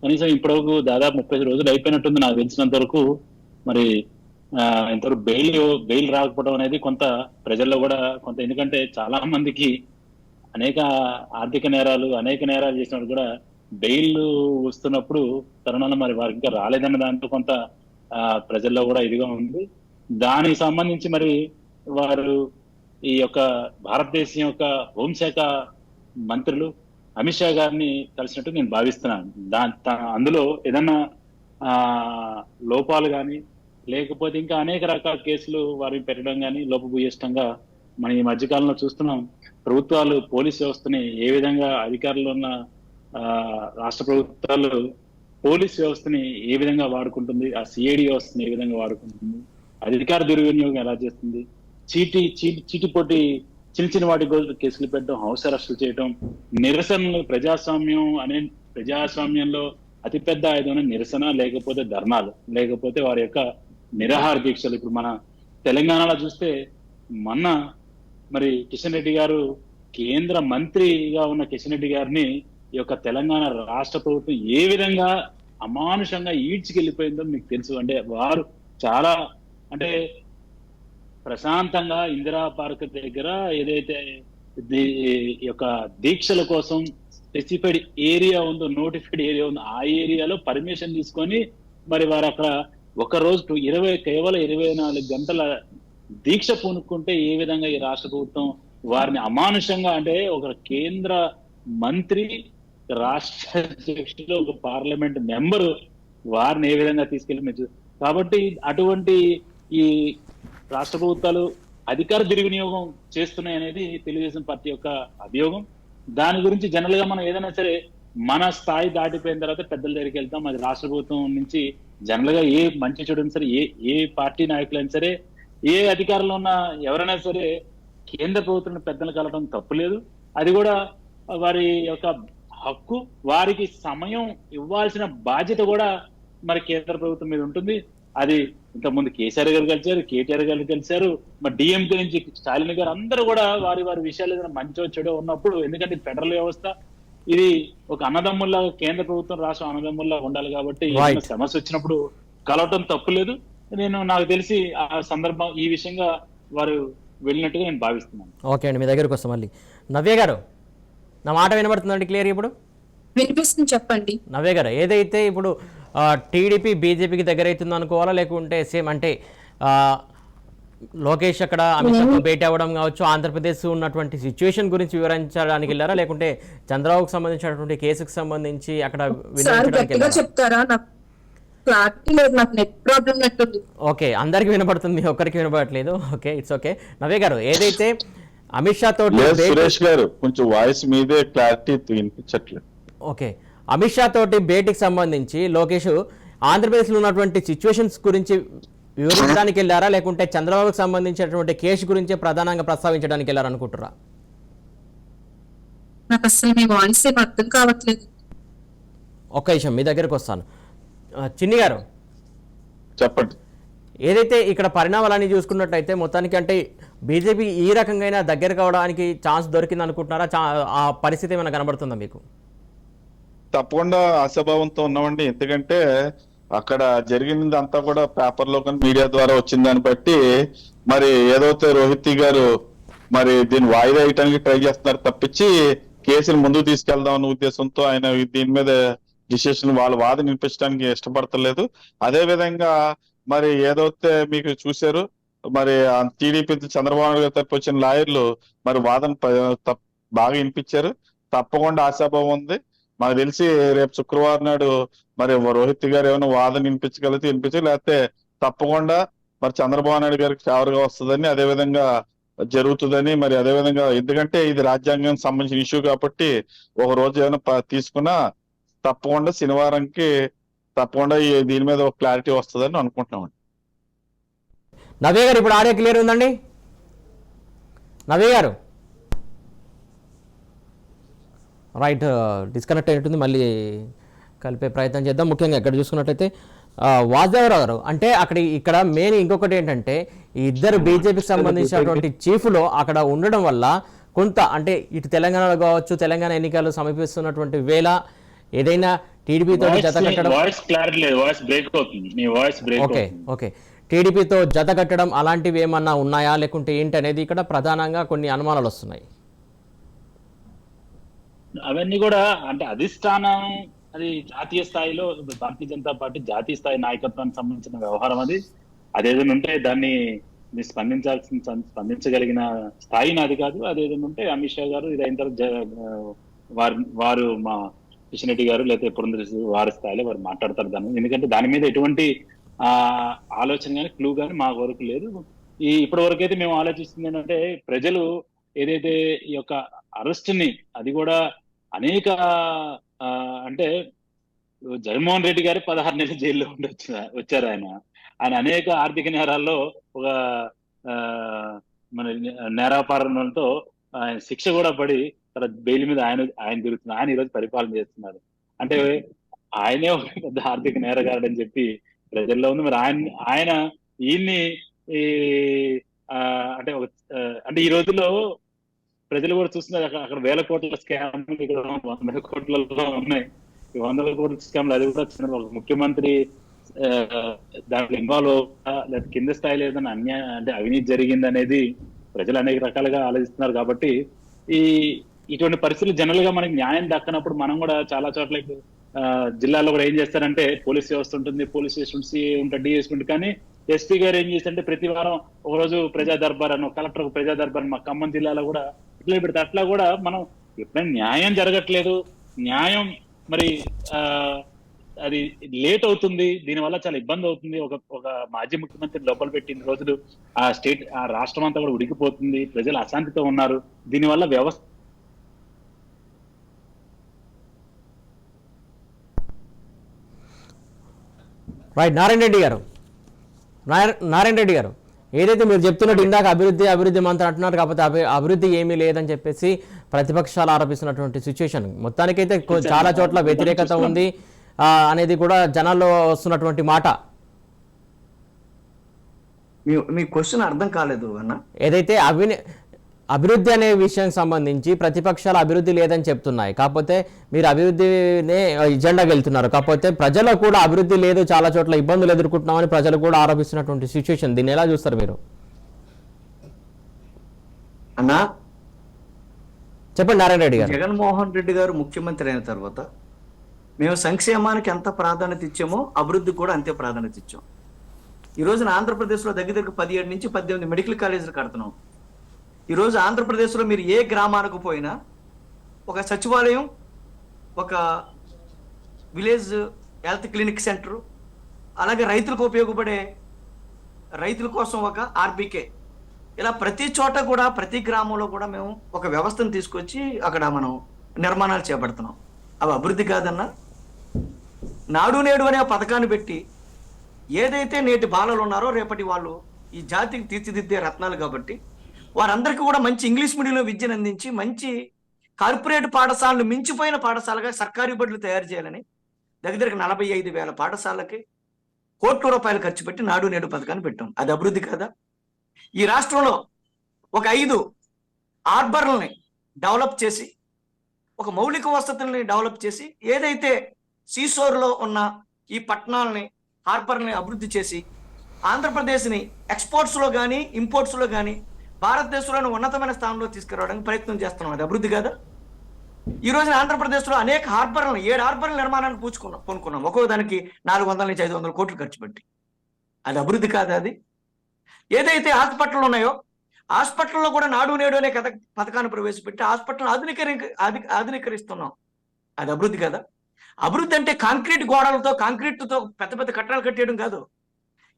కనీసం ఇప్పటివరకు దాదాపు 35 రోజులు అయిపోయినట్టుంది నాకు తెలిసినంత వరకు. మరి ఇంతవరకు బెయిల్ రాకపోవడం అనేది కొంత ప్రజల్లో కూడా కొంత, ఎందుకంటే చాలా మందికి అనేక ఆర్థిక నేరాలు చేసినప్పుడు కూడా బెయిల్ వస్తున్నప్పుడు తరుణంలో మరి వారికి ఇంకా రాలేదన్న దాంతో కొంత ప్రజల్లో కూడా ఇదిగా ఉంది. దానికి సంబంధించి మరి వారు ఈ యొక్క భారతదేశం యొక్క హోంశాఖ మంత్రులు అమిత్ షా గారిని కలిసినట్టు నేను భావిస్తున్నాను. అందులో ఏదన్నా లోపాలు కానీ లేకపోతే ఇంకా అనేక రకాల కేసులు వారిని పెట్టడం కానీ లోపభూయిష్టంగా మనం ఈ మధ్యకాలంలో చూస్తున్నాం. ప్రభుత్వాలు పోలీస్ వ్యవస్థని ఏ విధంగా అధికారులు ఉన్న రాష్ట్ర ప్రభుత్వాలు పోలీస్ వ్యవస్థని ఏ విధంగా వాడుకుంటుంది, ఆ సిఐడి వ్యవస్థని ఏ విధంగా వాడుకుంటుంది, అధికార దుర్వినియోగం ఎలా చేస్తుంది, చీటిపోటీ చిన్న చిన్న వాటి కేసులు పెట్టడం, హౌస్ అరెస్టులు చేయడం, నిరసనలు, ప్రజాస్వామ్యంలో అతిపెద్ద ఆయుధమైన నిరసన, లేకపోతే ధర్నాలు, లేకపోతే వారి యొక్క నిరాహార దీక్షలు. ఇప్పుడు మన తెలంగాణలో చూస్తే మొన్న మరి కిషన్ రెడ్డి గారు, కేంద్ర మంత్రిగా ఉన్న కిషన్ రెడ్డి గారిని ఈ యొక్క తెలంగాణ రాష్ట్ర ప్రభుత్వం ఏ విధంగా అమానుషంగా ఈడ్చికెళ్ళిపోయిందో మీకు తెలుసు. అంటే వారు చాలా అంటే ప్రశాంతంగా ఇందిరా పార్క్ దగ్గర ఏదైతే ఈ యొక్క దీక్షల కోసం స్పెసిఫైడ్ ఏరియా ఉందో, నోటిఫైడ్ ఏరియా ఉందో, ఆ ఏరియాలో పర్మిషన్ తీసుకొని మరి వారు అక్కడ ఒక రోజు కేవలం 24 గంటల దీక్ష పూనుకుంటే ఏ విధంగా ఈ రాష్ట్ర ప్రభుత్వం వారిని అమానుషంగా, అంటే ఒక కేంద్ర మంత్రి, రాష్ట్ర అధ్యక్షుడు, ఒక పార్లమెంట్ మెంబరు వారిని ఏ విధంగా తీసుకెళ్ళి. కాబట్టి అటువంటి ఈ రాష్ట్ర ప్రభుత్వాలు అధికార దుర్వినియోగం చేస్తున్నాయి అనేది తెలుగుదేశం పార్టీ యొక్క అభియోగం. దాని గురించి జనరల్ గా మనం ఏదైనా సరే మన స్థాయి దాటిపోయిన తర్వాత పెద్దల దగ్గరికి వెళ్తాం. అది రాష్ట్ర ప్రభుత్వం నుంచి జనరల్ గా ఏ మంచి చెడు సరే, ఏ పార్టీ నాయకులైనా సరే, ఏ అధికారంలో ఉన్న ఎవరైనా సరే కేంద్ర ప్రభుత్వం పెద్దలు కలవడం తప్పులేదు. అది కూడా వారి యొక్క హక్కు. వారికి సమయం ఇవ్వాల్సిన బాధ్యత కూడా మరి కేంద్ర ప్రభుత్వం మీద ఉంటుంది. అది ఇంతకుముందు కేసీఆర్ గారు కలిశారు, కేటీఆర్ గారు కలిశారు, మరి డిఎంకే నుంచి స్టాలిన్ గారు, అందరూ కూడా వారి విషయాలు ఏదైనా మంచో చెడో ఉన్నప్పుడు, ఎందుకంటే ఫెడరల్ వ్యవస్థ ఇది ఒక అన్నదమ్ముల్లా, కేంద్ర ప్రభుత్వం రాష్ట్రం అన్నదమ్ముల్లా ఉండాలి కాబట్టి ఏదైనా సమస్య వచ్చినప్పుడు కలవటం తప్పులేదు. నాకు తెలిసి ఆ సందర్భం ఈ విషయంగా వారు వెళ్ళినట్టుగా నేను భావిస్తున్నాను. ఓకే అండి, మీ దగ్గరకు వస్తాం మళ్ళీ. నవ్య గారు, నా మాట వినబడుతుందండి క్లియర్? ఇప్పుడు వినిపిస్తుంది, చెప్పండి. నవ్య గారు, ఏదైతే ఇప్పుడు టీడీపీ బీజేపీకి దగ్గర అవుతుంది అనుకోవాలా, లేకుంటే సేమ్ అంటే లోకేష్ అక్కడ అమిత్ షాతో భేటీ అవ్వడం కావచ్చు, ఆంధ్రప్రదేశ్ ఉన్నటువంటి సిచ్యువేషన్ గురించి వివరించడానికి వెళ్ళారా, లేకుంటే చంద్రబాబుకు సంబంధించినటువంటి కేసుకు సంబంధించి అక్కడ చెప్తారా? క్లారిటీ లేదు, నాకు నెట్ ప్రాబ్లం నెట్టుంది. ఓకే, అందరికి వినపడుతుంది, ఒక్కరికి వినపడట్లేదు. Okay, it's okay. Navya garu, ఏదైతే అమిత్ షా తోటి సురేష్ గారు కొంచెం వాయిస్ మీదే క్లారిటీ వినిపించట్లేదు. ఓకే, అమిత్ షా తోటి భేటీకి సంబంధించి లోకేష్ ఆంధ్రప్రదేశ్లో ఉన్నటువంటి సిచ్యువేషన్స్ గురించి వివరించడానికి వెళ్ళారా, లేకుంటే చంద్రబాబుకు సంబంధించినటువంటి కేసు గురించి ప్రధానంగా ప్రస్తావించడానికి వెళ్ళారా అనుకుంటారా? నాకు అసలు మీ వాయిస్ ఏం అర్థం కావట్లేదు. ఒక్క విషయం మీ దగ్గరకు వస్తాను. చిన్ని గారు చెప్పండి. ఏదైతే ఇక్కడ పరిణామాలన్నీ చూసుకున్నట్టయితే మొత్తానికి అంటే బీజేపీ ఈ రకంగా దగ్గర కావడానికి ఛాన్స్ దొరికింది అనుకుంటున్నారా? ఆ పరిస్థితి ఏమైనా కనబడుతుందా మీకు? తప్పకుండా ఆశాభావంతో ఉన్నామండి. ఎందుకంటే అక్కడ జరిగింది అంతా కూడా పేపర్లో కానీ మీడియా ద్వారా వచ్చిన దాన్ని బట్టి మరి ఏదైతే రోహిత్ గారు మరి దీన్ని వాయిదా వేయడానికి ట్రై చేస్తున్నారు తప్పించి కేసును ముందుకు తీసుకెళ్దాం అన్న ఉద్దేశంతో ఆయన దీని మీద డిసిషన్ వాళ్ళ వాదన వినిపించడానికి ఇష్టపడతలేదు. అదే విధంగా మరి ఏదైతే మీకు చూశారు మరి టీడీపీ చంద్రబాబు నాయుడు గారి తరపు వచ్చిన లాయర్లు మరి వాదన బాగా వినిపించారు. తప్పకుండా ఆశాభావం ఉంది. మాకు తెలిసి రేపు శుక్రవారం నాడు మరి రోహిత్ గారు ఏమైనా వాదన వినిపించగలిగితే లేకపోతే తప్పకుండా మరి చంద్రబాబు నాయుడు గారికి ఫేవర్ గా వస్తుందని, అదే విధంగా జరుగుతుందని, మరి అదే విధంగా ఎందుకంటే ఇది రాజ్యాంగానికి సంబంధించిన ఇష్యూ కాబట్టి ఒక రోజు ఏమైనా తీసుకున్నా తప్పకుండా శనివారంకి తప్పకుండా దీని మీద ఒక క్లారిటీ వస్తుందని అనుకుంటున్నామండి. నవ్య గారు, ఇప్పుడు ఆడియో క్లియర్ ఉందండి? నవ్య గారు రైట్, డిస్కనెక్ట్ అయినట్టుంది, మళ్ళీ కలిపే ప్రయత్నం చేద్దాం. ముఖ్యంగా ఇక్కడ చూసుకున్నట్టయితే వాసుదేవరావు గారు, అంటే ఇక్కడ మెయిన్ ఇంకొకటి ఏంటంటే ఈ ఇద్దరు బీజేపీకి సంబంధించినటువంటి చీఫ్లో అక్కడ ఉండడం వల్ల కొంత అంటే ఇటు తెలంగాణలో కావచ్చు, తెలంగాణ ఎన్నికలు సమీపిస్తున్నటువంటి వేళ ఏదైనా టీడీపీతో జత కట్టడం, ఓకే టీడీపీతో జత కట్టడం అలాంటివి ఏమన్నా ఉన్నాయా, లేకుంటే ఏంటి అనేది ఇక్కడ ప్రధానంగా కొన్ని అనుమానాలు వస్తున్నాయి. అవన్నీ కూడా అంటే అధిష్టానం, అది జాతీయ స్థాయిలో భారతీయ జనతా పార్టీ జాతీయ స్థాయి నాయకత్వానికి సంబంధించిన వ్యవహారం. అదేదైనా ఉంటే దాన్ని స్పందించగలిగిన స్థాయి నాది కాదు. అదేదైనా ఉంటే అమిత్ షా గారు ఇది అయిన తర్వాత వారు మా కిషన్ రెడ్డి గారు లేకపోతే పురంధేశ్వరి వారి స్థాయిలో వారు మాట్లాడతారు దాని. ఎందుకంటే దాని మీద ఎటువంటి ఆ ఆలోచన కానీ క్లూ కానీ మా వరకు లేదు. ఇప్పటి వరకు అయితే మేము ఆలోచిస్తుంది ఏంటంటే ప్రజలు ఏదైతే ఈ యొక్క అరెస్ట్ ని అది కూడా అనేక అంటే జగన్మోహన్ రెడ్డి గారు 16 నెలలు జైల్లో ఉండి వచ్చారు. ఆయన అనేక ఆర్థిక నేరాల్లో ఒక మన నేరాపారణలతో ఆయన శిక్ష కూడా పడి తర్వాత బెయిల్ మీద ఆయన తిరుగుతున్నారు. ఆయన ఈరోజు పరిపాలన చేస్తున్నారు. అంటే ఆయనే ఒక పెద్ద ఆర్థిక నేరగాడని చెప్పి ప్రజల్లో ఉంది. మరి ఆయన ఈయన్ని అంటే అంటే ఈ రోజుల్లో ప్రజలు కూడా చూస్తున్నారు. అక్కడ 1000 కోట్ల స్కామ్లు, ఇక్కడ 100 కోట్లలో ఉన్నాయి. ఈ 100 కోట్ల స్కామ్లు అది కూడా ఒక ముఖ్యమంత్రి దాంట్లో ఇన్వాల్వ్ లేదా కింద స్థాయిలో ఏదైనా అన్యాయం అంటే అవినీతి జరిగింది అనేది ప్రజలు అనేక రకాలుగా ఆలోచిస్తున్నారు. కాబట్టి ఇటువంటి పరిస్థితులు జనరల్ గా మనకి న్యాయం దక్కనప్పుడు మనం కూడా చాలా చోట్ల జిల్లాలో కూడా ఏం చేస్తారంటే పోలీస్ వ్యవస్థ ఉంటుంది, పోలీస్ స్టేషన్ సిఐ ఉంటారు, డిఎస్పీ ఉంటుంది. కానీ ఎస్పీ గారు ఏం చేస్తారంటే ప్రతి వారం ఒకరోజు ప్రజా దర్బార్ అని, కలెక్టర్ ప్రజా దర్బార్ మా ఖమ్మం జిల్లాలో కూడా ఇట్లా పెడితే అట్లా కూడా మనం ఎప్పుడైనా న్యాయం జరగట్లేదు, న్యాయం మరి అది లేట్ అవుతుంది, దీనివల్ల చాలా ఇబ్బంది అవుతుంది. ఒక మాజీ ముఖ్యమంత్రి లోపల పెట్టిన రోజులు ఆ రాష్ట్రం అంతా కూడా ఉడికిపోతుంది, ప్రజలు అశాంతితో ఉన్నారు. దీనివల్ల వ్యవస్థ రైట్. నారాయణ రెడ్డి గారు ఏదైతే మీరు చెప్తున్నట్టు ఇందాక అభివృద్ధి మంత్రం అంటున్నారు, కాకపోతే అభివృద్ధి ఏమీ లేదని చెప్పేసి ప్రతిపక్షాలు ఆరోపిస్తున్నటువంటి సిచ్యువేషన్ మొత్తానికైతే చాలా చోట్ల వ్యతిరేకత ఉంది అనేది కూడా జనాల్లో వస్తున్నటువంటి మాట. మీ క్వశ్చన్ అర్థం కాలేదు అన్న. ఏదైతే అభివృద్ధి అనే విషయం సంబంధించి ప్రతిపక్షాలు అభివృద్ధి లేదని చెప్తున్నాయి, కాకపోతే మీరు అభివృద్ధినే ఎజెండాకి వెళ్తున్నారు. కాకపోతే ప్రజలకు కూడా అభివృద్ధి లేదు, చాలా చోట్ల ఇబ్బందులు ఎదుర్కొంటున్నామని ప్రజలు కూడా ఆరోపిస్తున్నటువంటి సిచ్యువేషన్, దీన్ని ఎలా చూస్తారు మీరు? అన్నా చెప్పండి నారాయణ రెడ్డి గారు. జగన్మోహన్ రెడ్డి గారు ముఖ్యమంత్రి అయిన తర్వాత మేము సంక్షేమానికి ఎంత ప్రాధాన్యత ఇచ్చామో అభివృద్ధికి కూడా అంతే ప్రాధాన్యత ఇచ్చాం. ఈ రోజున ఆంధ్రప్రదేశ్లో దగ్గర 17 నుంచి 18 మెడికల్ కాలేజీలు కడుతున్నాం. ఈరోజు ఆంధ్రప్రదేశ్లో మీరు ఏ గ్రామానికి పోయినా ఒక సచివాలయం, ఒక విలేజ్ హెల్త్ క్లినిక్ సెంటర్, అలాగే రైతులకు ఉపయోగపడే రైతుల కోసం ఒక ఆర్బీకే, ఇలా ప్రతి చోట కూడా ప్రతి గ్రామంలో కూడా మేము ఒక వ్యవస్థను తీసుకొచ్చి అక్కడ మనం నిర్మాణాలు చేపడుతున్నాం. అవి అభివృద్ధి కాదన్నా. నాడు నేడు అనే పథకాన్ని పెట్టి ఏదైతే నేటి బాలలు ఉన్నారో రేపటి వాళ్ళు ఈ జాతికి తీర్చిదిద్దే రత్నాలు కాబట్టి వారందరికీ కూడా మంచి ఇంగ్లీష్ మీడియంలో విద్యను అందించి మంచి కార్పొరేట్ పాఠశాలను మించిపోయిన పాఠశాలగా సర్కారీ బడులు తయారు చేయాలని దగ్గర 45,000 పాఠశాలకి కోట్ల రూపాయలు ఖర్చు పెట్టి నాడు నేడు పథకాన్ని పెట్టాం. అది అభివృద్ధి కాదా? ఈ రాష్ట్రంలో ఒక 5 హార్బర్లని డెవలప్ చేసి, ఒక మౌలిక వసతుల్ని డెవలప్ చేసి, ఏదైతే సీసోర్లో ఉన్న ఈ పట్టణాలని హార్బర్ని అభివృద్ధి చేసి ఆంధ్రప్రదేశ్ని ఎక్స్పోర్ట్స్లో కానీ ఇంపోర్ట్స్లో కానీ భారతదేశంలోని ఉన్నతమైన స్థానంలో తీసుకురావడానికి ప్రయత్నం చేస్తున్నాం. అది అభివృద్ధి కాదా? ఈ రోజున ఆంధ్రప్రదేశ్లో అనేక హార్బర్లను 7 హార్బర్ల నిర్మాణానికి కొనుక్కున్నాం. ఒక్కో దానికి 400 నుంచి 500 కోట్లు ఖర్చు పెట్టి. అది అభివృద్ధి కాదా? అది ఏదైతే హాస్పిటల్ ఉన్నాయో హాస్పిటల్లో కూడా నాడు నేడు అనే పథకాన్ని ప్రవేశపెట్టి హాస్పిటల్ ఆధునీకరిస్తున్నాం. అది అభివృద్ధి కదా? అభివృద్ధి అంటే కాంక్రీట్ గోడలతో కాంక్రీట్తో పెద్ద పెద్ద కట్టడాలు కట్టేయడం కాదు.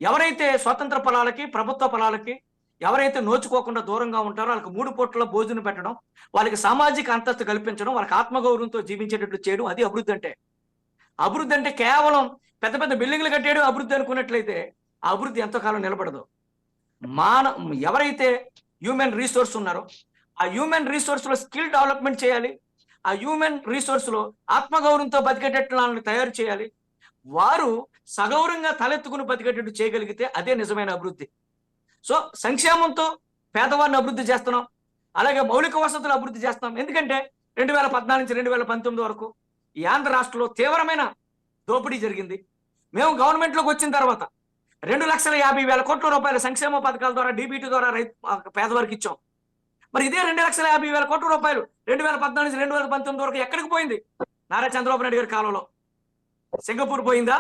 ఎవరైతే స్వతంత్ర పొలాలకి ప్రభుత్వ పొలాలకి ఎవరైతే నోచుకోకుండా దూరంగా ఉంటారో వాళ్ళకి 3 పూట్ల భోజనం పెట్టడం, వాళ్ళకి సామాజిక అంతస్తు కల్పించడం, వాళ్ళకి ఆత్మగౌరవంతో జీవించేటట్లు చేయడం, అది అభివృద్ధి అంటే. అభివృద్ధి అంటే కేవలం పెద్ద పెద్ద బిల్డింగ్లు కట్టేయడం అభివృద్ధి అనుకున్నట్లయితే ఆ అభివృద్ధి ఎంతకాలం నిలబడదు. ఎవరైతే హ్యూమన్ రీసోర్స్ ఉన్నారో ఆ హ్యూమన్ రీసోర్స్ లో స్కిల్ డెవలప్మెంట్ చేయాలి. ఆ హ్యూమన్ రిసోర్స్ లో ఆత్మగౌరవంతో బతికేటట్లు తయారు చేయాలి. వారు సగౌరవంగా తలెత్తుకుని బతికేటట్టు చేయగలిగితే అదే నిజమైన అభివృద్ధి. సో సంక్షేమంతో పేదవారిని అభివృద్ధి చేస్తున్నాం, అలాగే మౌలిక వసతులు అభివృద్ధి చేస్తున్నాం. ఎందుకంటే 2014 నుంచి 2019 వరకు ఈ ఆంధ్ర రాష్ట్రంలో తీవ్రమైన దోపిడీ జరిగింది. మేము గవర్నమెంట్లోకి వచ్చిన తర్వాత 2,50,000 కోట్ల రూపాయల సంక్షేమ పథకాల ద్వారా డీబీటీ ద్వారా పేదవారికి ఇచ్చాం. మరి ఇదే 2,50,000 కోట్ల రూపాయలు 2014 నుంచి 2019 వరకు ఎక్కడికి పోయింది? నారా చంద్రబాబు నాయుడు గారి కాలంలో సింగపూర్ పోయిందా,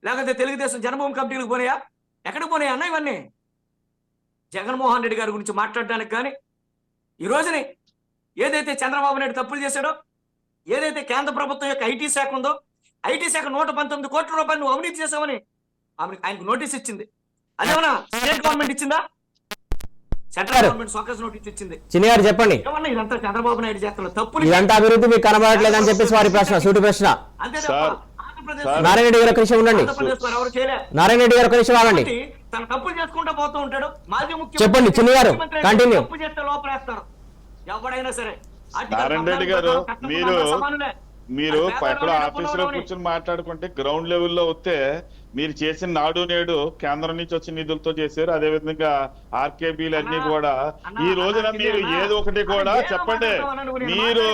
లేకపోతే తెలుగుదేశం జన్మభూమి కమిటీలకు పోయాయా? ఎక్కడికి పోయాయి అన్న ఇవన్నీ? జగన్మోహన్ రెడ్డి గారి గురించి మాట్లాడడానికి కానీ ఈ రోజుని ఏదైతే చంద్రబాబు నాయుడు తప్పులు చేశాడో, ఏదైతే కేంద్ర ప్రభుత్వం యొక్క ఐటీ శాఖ ఉందో, ఐటీ శాఖ 119 కోట్ల రూపాయలు నువ్వు అవినీతి చేసావని ఆయనకు నోటీస్ ఇచ్చింది. అదేమన్నా స్టేట్ గవర్నమెంట్ ఇచ్చిందా? సెంట్రల్ గవర్నమెంట్ సోకస్ నోటీస్ ఇచ్చింది. చిన్ని గారు చెప్పండి, ఏమన్నా ఇదంతా చంద్రబాబు నాయుడు చేస్తున్న తప్పులు. ఇదంతా అభివృద్ధి మీకు కనబడట్లేదని చెప్పేసి వారి ప్రశ్న, సూటి ప్రశ్న. అంతే తప్ప సార్, ఆంధ్రప్రదేశ్ నారాయణ రెడ్డి గారు ఒక నిమిషం ఉండండి. ఆంధ్రప్రదేశ్ వారు ఎవరు చేయలే. నారాయణ రెడ్డి గారు ఒక నిమిషం ఆగండి. తన తప్పులు చేసుకుంటూ పోతూ ఉంటాడు. మాజీ ముఖ్యమంత్రి చెప్పండి, చిన్ని గారు, ముఖ్యమంత్రి కంటిన్యూ. తప్పు చేస్తే లోపలేస్తారు ఎవడైనా సరే. నారాయణ రెడ్డి గారు, మీరు ఎక్కడ పేదవాళ్ళ ఆఫీస్ లో పొలంలోని కూర్చొని మాట్లాడుకుంటే గ్రౌండ్ లెవెల్లో వస్తే మీరు చేసిన నాడు నేడు కేంద్రం నుంచి వచ్చిన నిధులతో చేశారు. అదే విధంగా ఆర్కేబీలు అన్ని కూడా ఈ రోజున మీరు ఏదో ఒకటి కూడా చెప్పండి. మీరు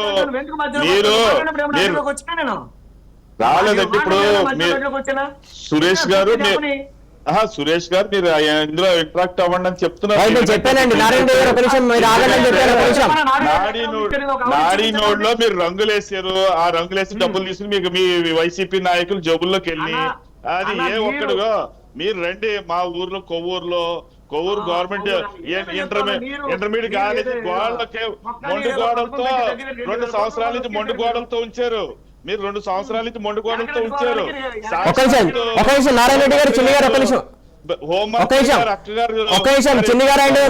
రాలేదండి. ఇప్పుడు సురేష్ గారు సురేష్ గారు మీరు ఇందులో ఇంట్రాక్ట్ అవ్వండి అని చెప్తున్నారు. చెప్పానండి నారాయణ రెడ్డి గారు ఒక నిమిషం, మీరు ఆగండి చెప్పాను ఒక నిమిషం. నాడీ నోడ్ లో మీరు రంగులేసారు. ఆ రంగులేసి డబ్బులు తీసుకుని మీకు మీ వైసీపీ నాయకులు జబ్బుల్లోకి వెళ్ళి అది ఏ ఒక్కడుగా మీరు రండి మా ఊర్లో కొవ్వూరు గవర్నమెంట్ ఇంటర్మీడియట్ కాలేజీ గోడలకే మొండి గోడలతో 2 సంవత్సరాల నుంచి మొండి గోడలతో ఉంచారు. మీరు 2 సంవత్సరాల నుంచి మొండి గోడలతో ఉంచారు. ఒక నిమిషం నారాయణ రెడ్డి గారు, చిన్ని గారు ఒక నిమిషం, ఒక నిమిషం చిన్ని గారు అండి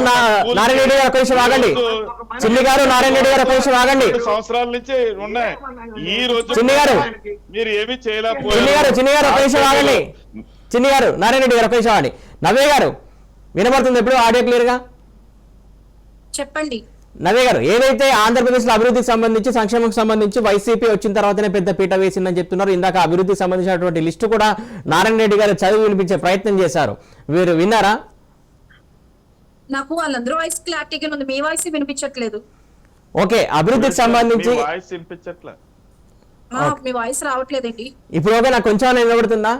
నారాయణ రెడ్డి గారు ఒక నిమిషం ఆగండి. చిన్ని గారు నారాయణ రెడ్డి గారు ఒక నిమిషం ఆగండి. 2 సంవత్సరాల నుంచి ఉన్నాయి. ఈ రోజు చిన్ని గారు మీరు ఏమీ చేయలేకపోయారు. చిన్ని గారు ఒక నిమిషం ఆగండి. చిన్ని గారు నారాయణ రెడ్డి గారు ఒక నిమిషం ఆగండి. నవ్య గారు వినబడుతుంది ఎప్పుడు ఆడియో క్లియర్ గా? చెప్పండి. నవ్య గారు, ఏదైతే ఆంధ్రప్రదేశ్ లో అభివృద్ధికి సంబంధించి సంక్షేమం సంబంధించి వైసీపీ వచ్చిన తర్వాతనే పెద్ద పీట వేసిందని చెప్తున్నారు. ఇందాక అభివృద్ధికి సంబంధించినటువంటి లిస్టు కూడా నారాయణ రెడ్డి గారు చదివి వినిపించే ప్రయత్నం చేశారు. మీరు విన్నారా? నాకు వాళ్ళందరూ వాయిస్ క్లారిటీగా ఉంది, మీ వాయిస్ వినిపించట్లేదు. ఓకే, అభివృద్ధికి సంబంధించి వాయిస్ వినిపించట్లే, మీ వాయిస్ రావట్లేదండి. ఇప్పుడు ఓకే, నాకు కొంచెం వినబడుతుందా?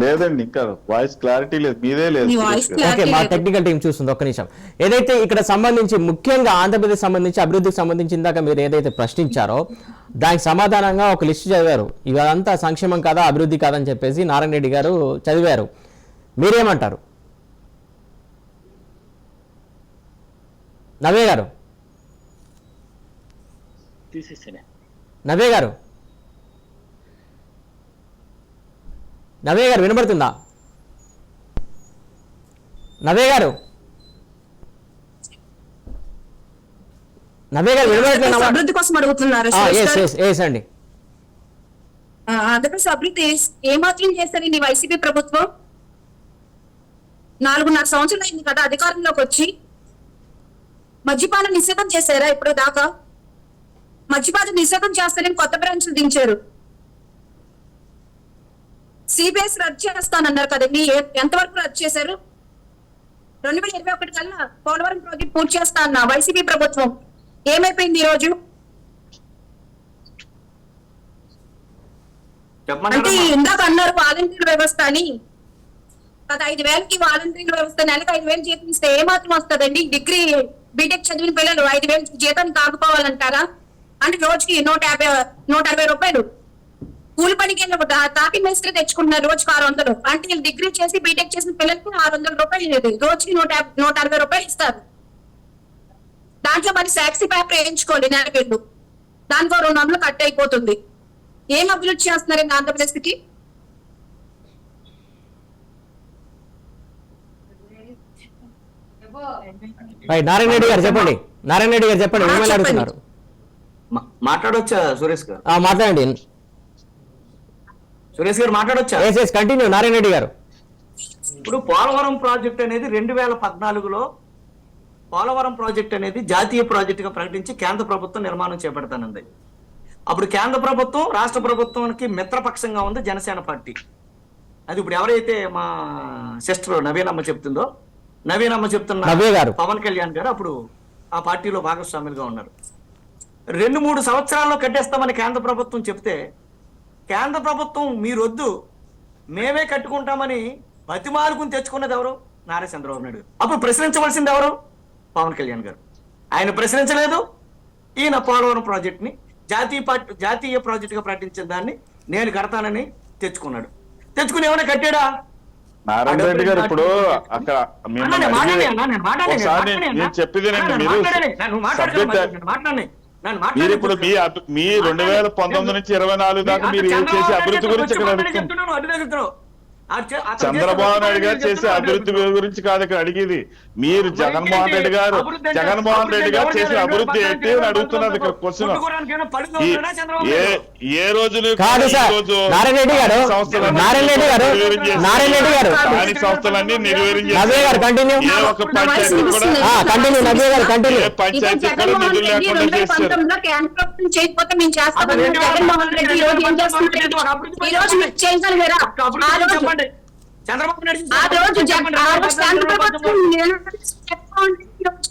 లేదండి, ఇంకా వాయిస్ క్లారిటీ లేదు, మీదే లేదు. ఓకే, మా టెక్నికల్ టీం చూస్తుంది, ఒక్క నిమిషం. ఏదైతే ఇక్కడ సంబంధించి ముఖ్యంగా ఆంధ్రప్రదేశ్ సంబంధించి అభివృద్ధికి సంబంధించి ఇందాక మీరు ఏదైతే ప్రశ్నించారో దానికి సమాధానంగా ఒక లిస్టు చదివారు. ఇదంతా సంక్షేమం కాదా అభివృద్ధి కాదని చెప్పేసి నారాయణ రెడ్డి గారు చదివారు. మీరేమంటారు నవ్య గారు? నవ్య గారు, నవ్య గారు వినబడుతుందా? నవ్య గారు, నవ్య గారు వినబడుతుందా? అభివృద్ధి కోసం అడుగుతున్నారు అండి. ఆంధ్రప్రదేశ్ అభివృద్ధి ఏమాత్రం చేస్తారండి వైసీపీ ప్రభుత్వం? 4.5 సంవత్సరాలు అయింది కదా అధికారంలోకి వచ్చి. మద్యపాన నిషేధం చేశారా ఇప్పుడు దాకా? మద్యపాన నిషేధం చేస్తారని కొత్త బ్రాంచ్లు దించారు. సిబిఎస్ రద్దు చేస్తానన్నారు కదండి, ఎంతవరకు రద్దు చేశారు? 2021 కల్లా పోలవరం ప్రాజెక్ట్ పూర్తి చేస్తా అన్న వైసీపీ ప్రభుత్వం ఏమైపోయింది ఈ రోజు? అంటే ఇందాక అన్నారు వాలంటీర్ వ్యవస్థ అని. గత 5,000కి వాలంటీర్ వ్యవస్థ నెలకు 5,000 జీతం ఇస్తే ఏమాత్రం వస్తుందండి? డిగ్రీ బీటెక్ చదివిన పిల్లలు 5,000 జీతాన్ని తాగుకోవాలంటారా? అంటే రోజుకి 150 రూపాయలు కూలి పనికి తాపి మేస్త్రి తెచ్చుకుంటున్నారు రోజుకి 600. అంటే వీళ్ళు డిగ్రీ చేసి బీటెక్ చేసిన పిల్లలకి 600 రూపాయలు, రోజుకి 160 రూపాయలు ఇస్తారు. దాంట్లో మరి సాక్షి పేపర్ వేయించుకోండి నెలకెళ్ళు, దానికో 200 కట్ అయిపోతుంది. ఏం అభివృద్ధి చేస్తున్నారండి ఆంధ్రప్రదేశ్ కి? నారాయణ రెడ్డి గారు చెప్పండి. నారాయణ రెడ్డి గారు చెప్పండి, మిమ్మల్ని అడుగుతున్నారు. మాట్లాడొచ్చా సురేష్ గారు? మాట్లాడండి సురేష్ గారు, మాట్లాడొచ్చా? కంటిన్యూ నారాయణ రెడ్డి గారు. ఇప్పుడు పోలవరం ప్రాజెక్ట్ అనేది 2014లో పోలవరం ప్రాజెక్ట్ అనేది జాతీయ ప్రాజెక్టుగా ప్రకటించి కేంద్ర ప్రభుత్వం నిర్మాణం చేపడతానంది. అప్పుడు కేంద్ర ప్రభుత్వం రాష్ట్ర ప్రభుత్వానికి మిత్రపక్షంగా ఉంది జనసేన పార్టీ. అది ఇప్పుడు ఎవరైతే మా సిస్టర్ నవీనమ్మ చెప్తుందో, నవీనమ్మ చెప్తున్న పవన్ కళ్యాణ్ గారు అప్పుడు ఆ పార్టీలో భాగస్వాములుగా ఉన్నారు. 2-3 సంవత్సరాల్లో కట్టేస్తామని కేంద్ర ప్రభుత్వం చెప్తే, కేంద్ర ప్రభుత్వం మీరొద్దు మేమే కట్టుకుంటామని బతిమాలుకుని తెచ్చుకున్నది ఎవరు? నారా చంద్రబాబు నాయుడు. అప్పుడు ప్రశ్నించవలసింది ఎవరు? పవన్ కళ్యాణ్ గారు. ఆయన ప్రశ్నించలేదు. ఈయన పోలవరం ప్రాజెక్ట్ ని జాతీయ ప్రాజెక్ట్ గా ప్రకటించిన దాన్ని నేను కడతానని తెచ్చుకున్నాడు. తెచ్చుకుని ఏమైనా కట్టాడా? నారాయణ రెడ్డి గారు ఇప్పుడు అక్కడ మీరు ఇప్పుడు మీ 2019 నుంచి 24 దాకా మీరు ఏం చేసి అభివృద్ధి గురించి చెప్తున్నాను. చంద్రబాబు నాయుడు గారు చేసే అభివృద్ధి గురించి కాదు ఇక్కడ అడిగేది. మీరు జగన్మోహన్ రెడ్డి గారు చేసే అభివృద్ధి ఏంటి అని అడుగుతున్నది ఇక్కడ క్వశ్చన్. ఏ రోజు కాదు సార్, నారాయణ రెడ్డి గారు స్థానిక సంస్థలన్నీ నిర్వీర్యం నవ్య గారు కంటిన్యూ ఏ ఒక్క పంచాయతీ కూడా కంటిన్యూ నవ్య గారు కంటిన్యూ. ఏ పంచాయతీ కూడా నిధులు లేకుండా చేశారు. చేయకపోతే మేము చేస్తాం. జగన్మోహన్ రెడ్డి ఈ రోజు ఏం చేస్తున్నారు? ఈ రోజు మీరు చేయగలిగారా? చంద్రబాబు నాయుడు ఆ రోజు ఆ రోజు కేంద్ర ప్రభుత్వం చెప్పండి. అప్పు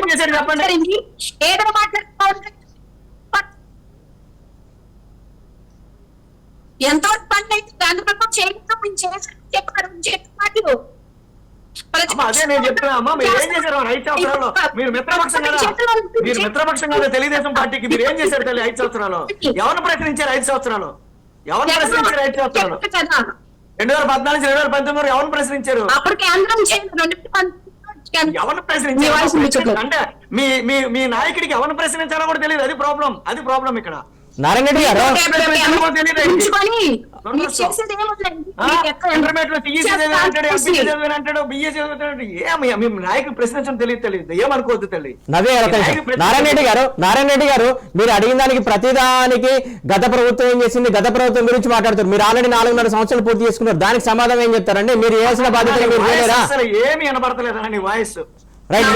చేశాడు. ఏదో మాట్లాడుకోవాలి. ఎంతో పని అయితే కేంద్ర ప్రభుత్వం చేయకపోతే చెప్పారు. అదే నేను చెప్తున్నా, మీరు ఏం చేశారు 5 సంవత్సరాలు? మీరు మిత్రపక్షం కదా, మీరు మిత్రపక్షం కదా తెలుగుదేశం పార్టీకి. మీరు ఏం చేశారు తల్లి 5 సంవత్సరాలు? ఎవరిని ప్రశ్నించారు 5 సంవత్సరాలు? ఎవరిని ప్రశ్నించారు 5 సంవత్సరాలు? 2014 2019 ఎవరిని ప్రశ్నించారు? అప్పుడు కేంద్రం ఎవరిని ప్రశ్నించారు? అంటే మీ నాయకుడికి ఎవరిని ప్రశ్నించాలో కూడా తెలియదు. అది ప్రాబ్లం ఇక్కడ. నారాయణ రెడ్డి గారు నాయకుడు ప్రశ్నించడం తెలియదు. ఏమనుకోవద్దు తల్లి. నారాయణ రెడ్డి గారు మీరు అడిగిన దానికి ప్రతిదానికి గత ప్రభుత్వం ఏం చేసింది, గత ప్రభుత్వం గురించి మాట్లాడుతారు. మీరు ఆల్రెడీ 4.5 సంవత్సరాలు పూర్తి చేసుకున్నారు. దానికి సమాధానం ఏం చెప్తారండి? మీరు చేసిన బాధ్యత ఏమి వినపడతలేదా నీ వాయిస్? రైట్,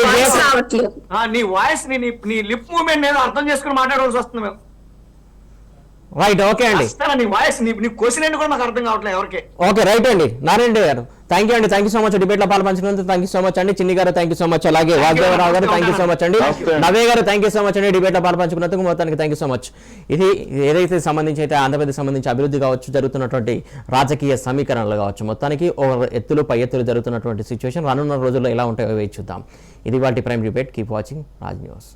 నీ వాయిస్ నీ లిప్ మూవ్మెంట్ నేను అర్థం చేసుకుని మాట్లాడవలసి వస్తుంది మేము. రైట్, ఓకే అండి. నీ వాయిస్ నీ క్వశ్చన్ ఏంటి కూడా నాకు అర్థం కావట్లేదు ఎవరికి. ఓకే, రైట్ అండి. నారాయణ రెడ్డి గారు థ్యాంక్ యూ అండి. Thank you so much debate లో పాల్పంచుకున్నందుకు. థ్యాంక్ యూ సో మచ్ అండి. చిన్ని గారు థ్యాంక్ యూ సో మచ్. అలాగే వాసుదేవరావు గారు థ్యాంక్ యూ సో మచ్ అండి. నవే గారు థ్యాంక్ యూ సో మచ్ అండి డిబేట్ లో పాల్పంచుకున్నందుకు. మొత్తానికి థ్యాంక్ యూ సో మచ్. ఇది ఏదైతే సంబంధించి అయితే ఆంధ్రప్రదేశ్ సంబంధించి అభివృద్ధి కావచ్చు, జరుగుతున్నటువంటి రాజకీయ సమీకరణలు కావచ్చు, మొత్తానికి ఎత్తులు పై ఎత్తులు జరుగుతున్నటువంటి సిచ్యువేషన్ రానున్న రోజుల్లో ఎలా ఉంటాయో వేచి చూద్దాం. ఇది వాటి prime debate. Keep watching Raj news.